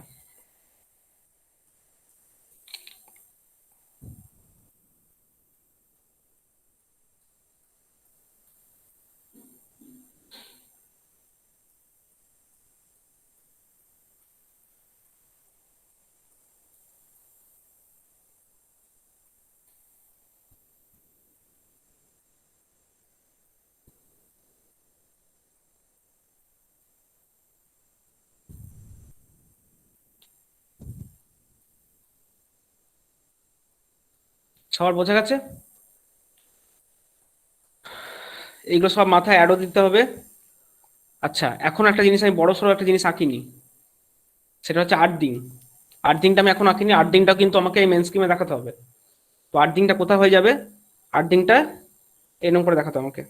সবার বোঝা গেছে? এইগুলো সব মাথায় অ্যাডও দিতে হবে। আচ্ছা, এখন একটা জিনিস আমি বড় সড়ো একটা জিনিস আঁকিনি, সেটা হচ্ছে আর্থিং। আর্থিংটা আমি এখন আঁকিনি, আর্থিংটা কিন্তু আমাকে এই মেন স্কিমে দেখাতে হবে। তো আর্থিংটা কোথায় হয়ে যাবে? আর্থিংটা এরকম করে দেখাতে হবে আমাকে।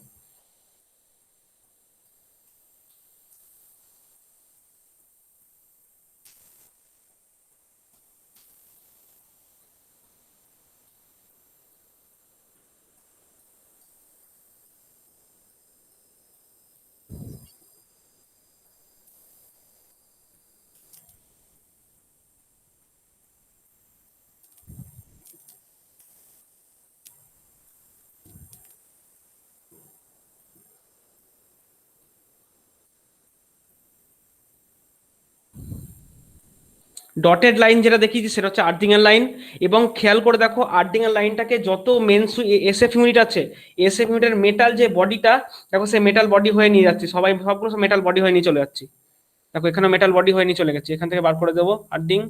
ডটেড লাইন যেটা দেখিয়েছি সেটা হচ্ছে আর্থিং এর লাইন। এবং খেয়াল করে দেখো, আর্থিং এর লাইনটাকে যত মেন এসএফ ইউনিট আছে, এসএফ ইউনিটের মেটাল যে বডিটা, দেখো সে মেটাল বডি হয়ে নিয়ে যাচ্ছি, সবাই সবগুলো মেটাল বডি হয়ে নিয়ে চলে যাচ্ছি। দেখো এখানে মেটাল বডি হয়ে নিয়ে চলে গেছে, এখান থেকে বার করে দেবো আর্থিং,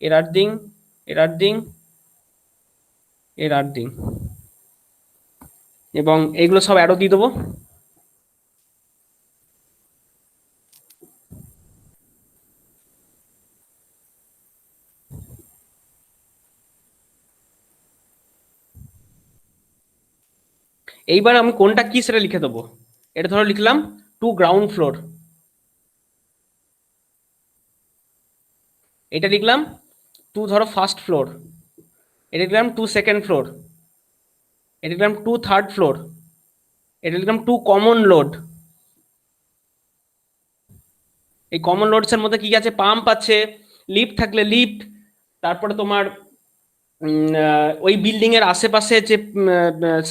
এর আর্থিং, এর আর্থিং, এর আর্থিং, এবং এইগুলো সব অ্যারো দিয়ে দেবো। এইবার আমি কোনটা কি সেটা লিখে দেবো। এটা ধরো লিখলাম টু গ্রাউন্ড ফ্লোর, এটা লিখলাম টু ধরো ফার্স্ট ফ্লোর, এটা লিখলাম টু সেকেন্ড ফ্লোর, এটা লিখলাম টু থার্ড ফ্লোর, এটা লিখলাম টু কমন লোড। এই কমন লোডস এর মধ্যে কি আছে? পাম্প আছে, লিফট থাকলে লিফট, তারপরে তোমার ওই বিল্ডিং এর আশেপাশে যে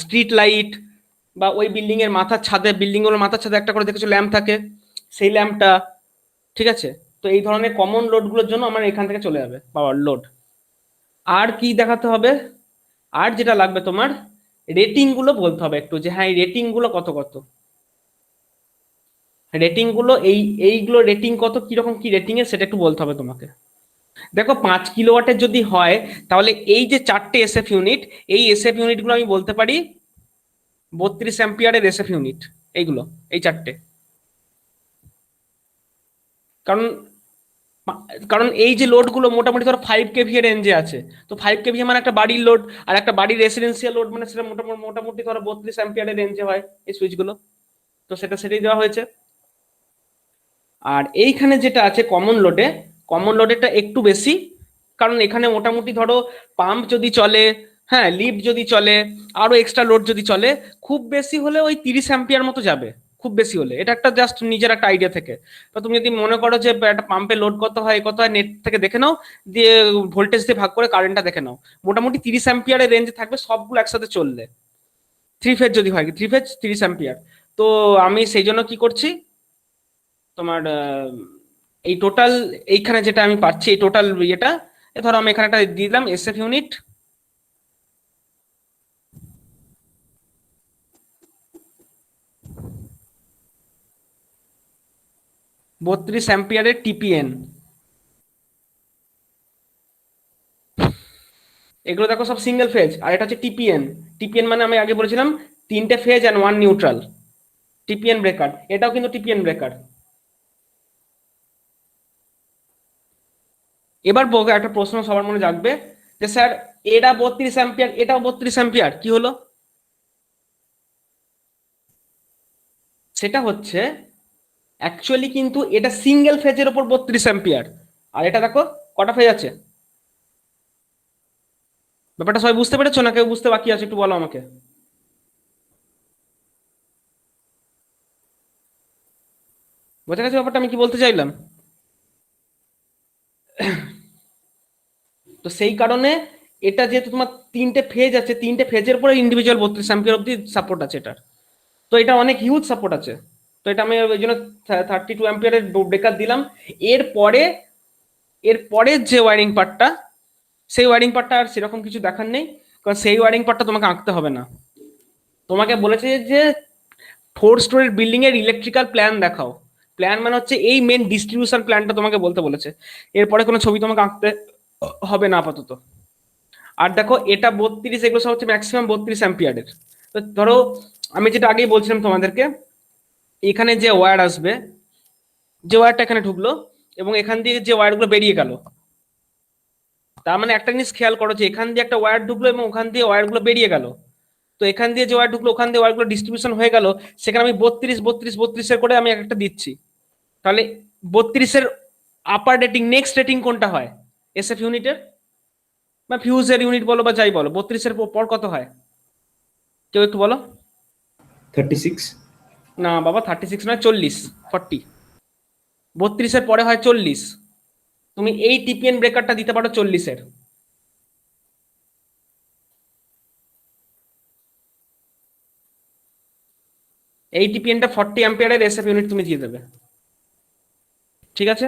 স্ট্রিট লাইট, বা ওই বিল্ডিং এর মাথার ছাদে, বিল্ডিং গুলোর মাথার ছাদে একটা করে দেখেছো ল্যাম্প থাকে, সেই ল্যাম্পটা। ঠিক আছে, তো এই ধরনের কমন লোড গুলোর জন্য আমার এখান থেকে চলে যাবে পাওয়ার লোড। আর কি দেখাতে হবে? আর যেটা লাগবে তোমার, রেটিং গুলো বলতে হবে একটু, যে হ্যাঁ এই রেটিং গুলো কত কত, রেটিং গুলো এইগুলো রেটিং কত, কিরকম কি রেটিং এর, সেটা একটু বলতে হবে তোমাকে। দেখো 5 কিলোওয়াটের যদি হয়, তাহলে এই যে 4টে এসএফ ইউনিট, এই এসএফ ইউনিট গুলো আমি বলতে পারি 32 অ্যাম্পিয়ারের এসএফ ইউনিট, এইগুলো, এই 4টে। কারণ কারণ এই যে লোড গুলো মোটামুটি ধরো 5 কেভি এর রেঞ্জে আছে, তো 5 কেভি মানে একটা বাড়ির লোড, আর একটা বাড়ির রেসিডেন্সিয়াল লোড মানে সেটা মোটামুটি মোটামুটি ধরো 32 অ্যাম্পিয়ারের রেঞ্জে হয় এই সুইচ গুলো। তো সেটাই দেওয়া হয়েছে। আর এইখানে যেটা আছে কমন লোডে, কমন লোডেরটা একটু বেশি, কারণ এখানে মোটামুটি ধরো পাম্প যদি চলে, হ্যাঁ লিফট যদি চলে, আরো এক্সট্রা লোড যদি চলে, খুব বেশি হলে ওই 30 অ্যাম্পিয়ার মতো যাবে, খুব বেশি হলে। এটা একটা জাস্ট নিজের একটা আইডিয়া থেকে। তো তুমি যদি মনে করো যে একটা পাম্পে লোড কত হয় কত হয়, নেট থেকে দেখে নাও, দিয়ে ভোল্টেজ দিয়ে ভাগ করে কারেন্টটা দেখে নাও, মোটামুটি 30 অ্যাম্পিয়ারের রেঞ্জে থাকবে সবগুলো একসাথে চললে। 3 ফেজ যদি হয়, 3 ফেজ 30 অ্যাম্পিয়ার। তো আমি সেই জন্য কি করছি, তোমার এই টোটাল, এইখানে যেটা আমি পাচ্ছি এই টোটাল ইয়েটা, ধরো আমি এখানে একটা দিয়ে দিলাম এসএফ ইউনিট, বত্রিশ অ্যাম্পিয়ারের টিপিএন। এগুলো দেখো সব সিঙ্গেল ফেজ, আর এটা হচ্ছে টিপিএন। টিপিএন মানে আমি আগে বলেছিলাম 3টে phase and 1 neutral, TPN breaker. এটাও কিন্তু টিপিএন ব্রেকার। এবার একটা প্রশ্ন সবার মনে জাগবে, যে স্যার এটা 32 অ্যাম্পিয়ার, এটাও 32 অ্যাম্পিয়ার, কি হলো? সেটা হচ্ছে অ্যাকচুয়ালি কিন্তু এটা সিঙ্গেল ফেজের ওপর 32 অ্যাম্পিয়ার, আর এটা দেখো কটা ফেজ আছে। ব্যাপারটা সবাই বুঝতে পেরেছো না কেউ বুঝতে বাকি আছে? একটু বলো আমাকে। বোঝা গেছে ব্যাপারটা আমি কি বলতে চাইলাম? তো সেই কারণে এটা যেহেতু তোমার তিনটে ফেজ আছে, তিনটে ফেজের পরে ইন্ডিভিজুয়াল 32 অ্যাম্পিয়ার অব্দি সাপোর্ট আছে এটার। তো এটা অনেক হিউজ সাপোর্ট আছে। তো এটা আমি ওই জন্য 32 অ্যাম্পিয়ারের ব্রেকার দিলাম। এরপরে এরপরের যে ওয়ারিং পার্টটা, সেই ওয়ারিং পার্টটা আর সেরকম কিছু দেখার নেই, কারণ সেই ওয়ারিং পার্টটা তোমাকে আঁকতে হবে না। তোমাকে বলেছে যে 4 স্টোরির বিল্ডিং এর ইলেকট্রিক্যাল প্ল্যান দেখাও। প্ল্যান মানে হচ্ছে এই মেন ডিস্ট্রিবিউশন প্ল্যানটা তোমাকে বলতে বলেছে। এরপরে কোনো ছবি তোমাকে আঁকতে হবে না আপাতত। আর দেখো এটা 32, এগুলো সব হচ্ছে ম্যাক্সিমাম 32 অ্যাম্পিয়ারের। তো ধরো আমি যেটা আগেই বলছিলাম তোমাদেরকে, এখানে যে ওয়্যার আসবে, যে ওয়্যারটা এখানে ঢুকলো এবং এখান দিয়ে যে ওয়্যারগুলো বেরিয়ে গেল, তার মানে একটা জিনিস খেয়াল করো যে এখান দিয়ে একটা ওয়্যার ঢুকলো এবং ওখান দিয়ে ওয়্যারগুলো বেরিয়ে গেল। তো এখান দিয়ে যে ওয়্যার ঢুকলো ওখান দিয়ে ওয়্যারগুলো ডিস্ট্রিবিউশন হয়ে গেল, সেখানে আমি 32 করে আমি একটা দিচ্ছি। তাহলে 32-এর আপার রেটিং, নেক্সট রেটিং কোনটা হয় এসএফ ইউনিটের বা ফিউজের ইউনিট বলো বা যাই বলো, 32-এর পর কত হয় কেউ একটু বলো? 36। না বাবা, 36 নয়, 40, 40। 32-এর পরে হয় 40। তুমি এই টিপিএন ব্রেকারটা দিতে পারো 40-এর। এই টিপিএনটা 40 অ্যাম্পিয়ারের এসএফ ইউনিট তুমি দিয়ে দেবে। ঠিক আছে,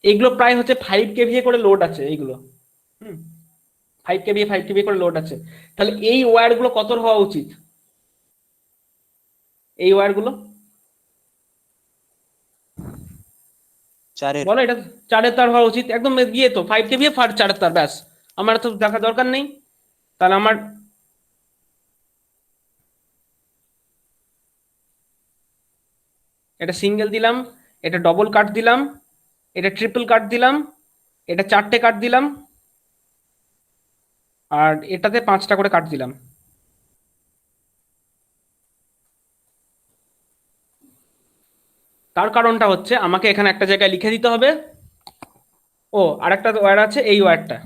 এইগুলো প্রায় হচ্ছে 5 কেভিএ করে লোড আছে এইগুলো। 5 কেভিএ করে লোড আছে। তাহলে এই ওয়্যার গুলো কত হওয়া উচিত? এই ওয়্যার গুলো 4-এর। বলো, এটা 4-এর তার হওয়া উচিত একদম। গিয়ে তো 5 কেভিএ 4-এর তার, ব্যাস। আমার তো দেখা দরকার নেই। তাহলে আমার এটা সিঙ্গেল দিলাম, এটা ডবল কাট দিলাম, এটা ট্রিপল কাট দিলাম, এটা 4টে কাট দিলাম, আর এটাতে 5টা করে কাট দিলাম। তার কারণটা হচ্ছে আমাকে এখানে একটা জায়গায় লিখে দিতে হবে। ও আরেকটা ওয়্যার আছে, এই ওয়্যারটা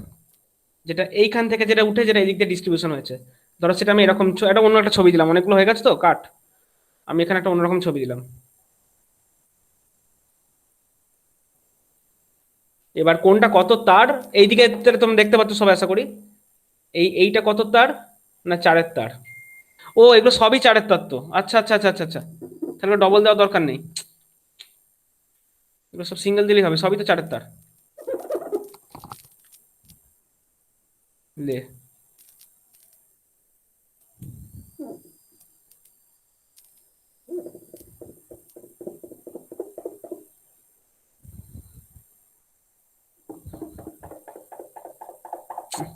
যেটা এইখান থেকে যেটা উঠে যেটা এদিক দিয়ে ডিস্ট্রিবিউশন হয়েছে, ধরো সেটা আমি এরকম এটা অন্য একটা ছবি দিলাম, অনেকগুলো হয়ে গেছে তো কাট, আমি এখানে একটা অন্যরকম ছবি দিলাম। এবার কোনটা কত তার এইদিকে তুমি দেখতে পাচ্ছ সবাই আশা করি। এইটা কত তার না 4-এর তার। ও এগুলো সবই 4-এর তার তো, আচ্ছা আচ্ছা আচ্ছা আচ্ছা আচ্ছা, তাহলে ডবল দেওয়ার দরকার নেই, এগুলো সব সিঙ্গেল দিলেই হবে, সবই তো 4-এর তার। লে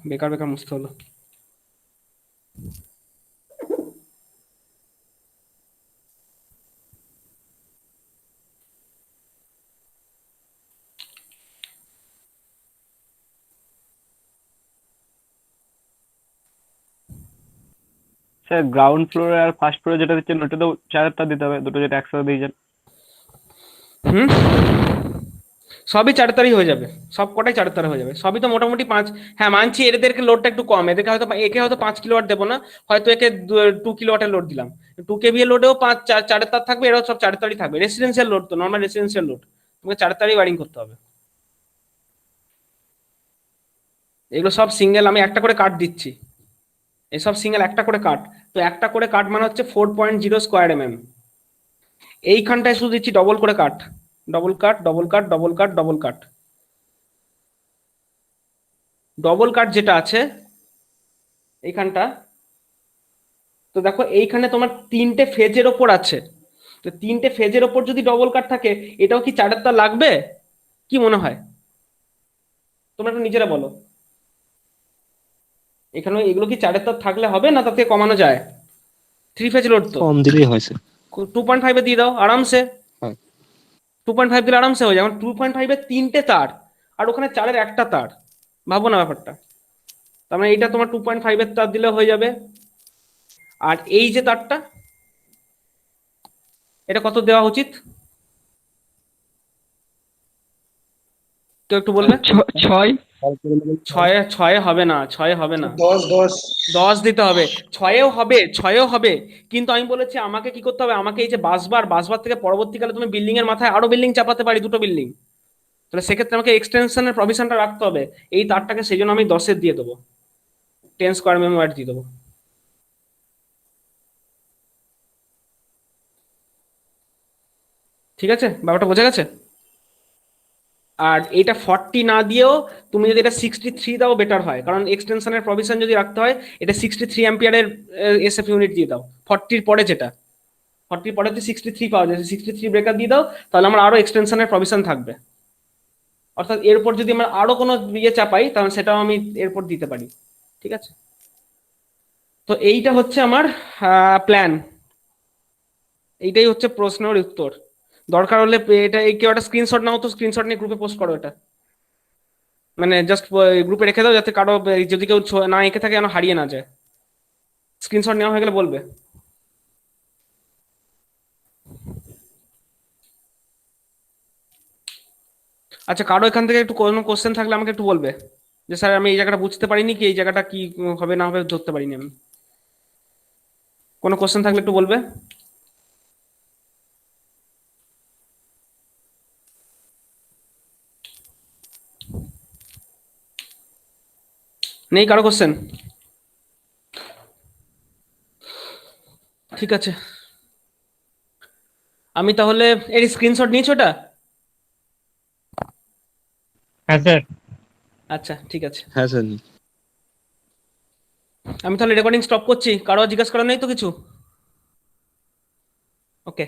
বেকার বেকার মুছতে হলো। স্যার গ্রাউন্ড ফ্লোরে আর ফার্স্ট ফ্লোরে যেটা দিচ্ছেন ওটা তো 4-এর তার দিতে হবে, দুটো যেটা একসাথে দিয়েছেন। হুম, সবই 4-এর তারই হয়ে যাবে, সব কটাই 4-এর তার হয়ে যাবে, সবই তো মোটামুটি 5। হ্যাঁ মানছি এদেরকে লোডটা একটু কম, এদেরকে হয়তো একে হয়তো 5 কিলোওয়াট দেবো না, হয়তো একে 2 কিলোওয়াটের লোড দিলাম। 2 কেভিএ লোডেও 4-এর তার থাকবে, এরাও সব 4-এর তারই থাকবে। রেসিডেন্সিয়াল লোড তো, নর্মাল রেসিডেন্সিয়াল লোড, তোমাকে 4-এর তারই ওয়ারিং করতে হবে। এগুলো সব সিঙ্গেল, আমি একটা করে কাট দিচ্ছি, এসব সিঙ্গেল একটা করে কাট। তো একটা করে কাট মানে হচ্ছে 4.0 স্কোয়ার mm। এইখানটায় শুধু দিচ্ছি ডবল করে কাট, ডবল কাট ডবল কাট ডবল কাট ডবল কাট। ডবল কাট যেটা আছে এইখানটা, তো দেখো এইখানে তোমার 3টে ফেজের ওপর আছে, তো 3টে ফেজের ওপর যদি ডবল কাট থাকে, এটাও কি 4-এর তার লাগবে? কি মনে হয় তোমরা একটু নিজেরা বলো, এখানে এগুলো কি 4-এর তার থাকলে হবে না তার থেকে কমানো যায়? 3 ফেজ লোড তো, কম দিলেই হয় স্যার। 2.5 দিয়ে দাও আরামসে। হ্যাঁ। 2.5 দিলে আরামসে হয়ে যায়, এখন 2.5-এর 3টে তার আর ওখানে 4-এর একটা তার, ভাবো না ব্যাপারটা। তার মানে এইটা তোমার 2.5-এর তার দিলে হয়ে যাবে। আর এই যে তারটা, এটা কত দেওয়া উচিত কেউ একটু বলবে? 6। 6 হবে না, 6 হবে না, 10 10। 10 দিতে হবে। 6-এও হবে, কিন্তু আমি বলেছি আমাকে কি করতে হবে, আমাকে এই যে বাসবার থেকে পরবর্তীকালে তুমি বিল্ডিং এর মাথায় আরো বিল্ডিং চাপাতে পারি, 2টো বিল্ডিং। তাহলে সেক্ষেত্রে আমাকে এক্সটেনশনের প্রভিশনটা রাখতে হবে। এই তারটাকে সেই জন্য আমি 10 দিয়ে দেবো, 10 স্কোয়ার মেমোয়াট দিয়ে দেবো। ঠিক আছে, ব্যাপারটা বোঝা গেছে? আর এটা 40 না দিয়েও তুমি যদি এটা 63 দাও বেটার হয়, কারণ এক্সটেনশনের প্রভিশন যদি রাখতে হয় এটা 63 অ্যাম্পিয়ারের এসএফ ইউনিট দিয়ে দাও। 40 পরে যেটা 40 পরে তো 63 পাওয়া যায়, 63 ব্রেকার দিয়ে দাও, তাহলে আমার আরো এক্সটেনশনের প্রভিশন থাকবে। অর্থাৎ এরপর যদি আমরা আরো কোনো ইয়ে চাপাই তাহলে সেটাও আমি এরপর দিতে পারি। ঠিক আছে, তো এইটা হচ্ছে আমার প্ল্যান, এইটাই হচ্ছে প্রশ্নের উত্তর। দরকার হলে এটা কেউ একটা স্ক্রিনশট নাও, তো স্ক্রিনশট নিয়ে গ্রুপে পোস্ট করো এটা, মানে জাস্ট গ্রুপে রেখে দাও, যাতে কারো যদি কেউ না এঁকে থাকে যেন হারিয়ে না যায়। স্ক্রিনশট নেওয়া হয়ে গেলে বলবে। আচ্ছা, কারো এখান থেকে একটু কোনো কোশ্চেন থাকলে আমাকে একটু বলবে, যে স্যার আমি এই জায়গাটা বুঝতে পারিনি, কি এই জায়গাটা কি হবে না হবে ধরতে পারিনি আমি। কোনো কোশ্চেন থাকলে একটু বলবে। নেই কারো কোশ্চেন? ঠিক আছে, আমি তাহলে এর স্ক্রিনশট নিয়েছো ওটা? হ্যাঁ স্যার। আচ্ছা ঠিক আছে, হ্যাঁ স্যার। আমি তাহলে রেকর্ডিং স্টপ করছি। কারো জিজ্ঞাসা করার নেই তো কিছু? ওকে।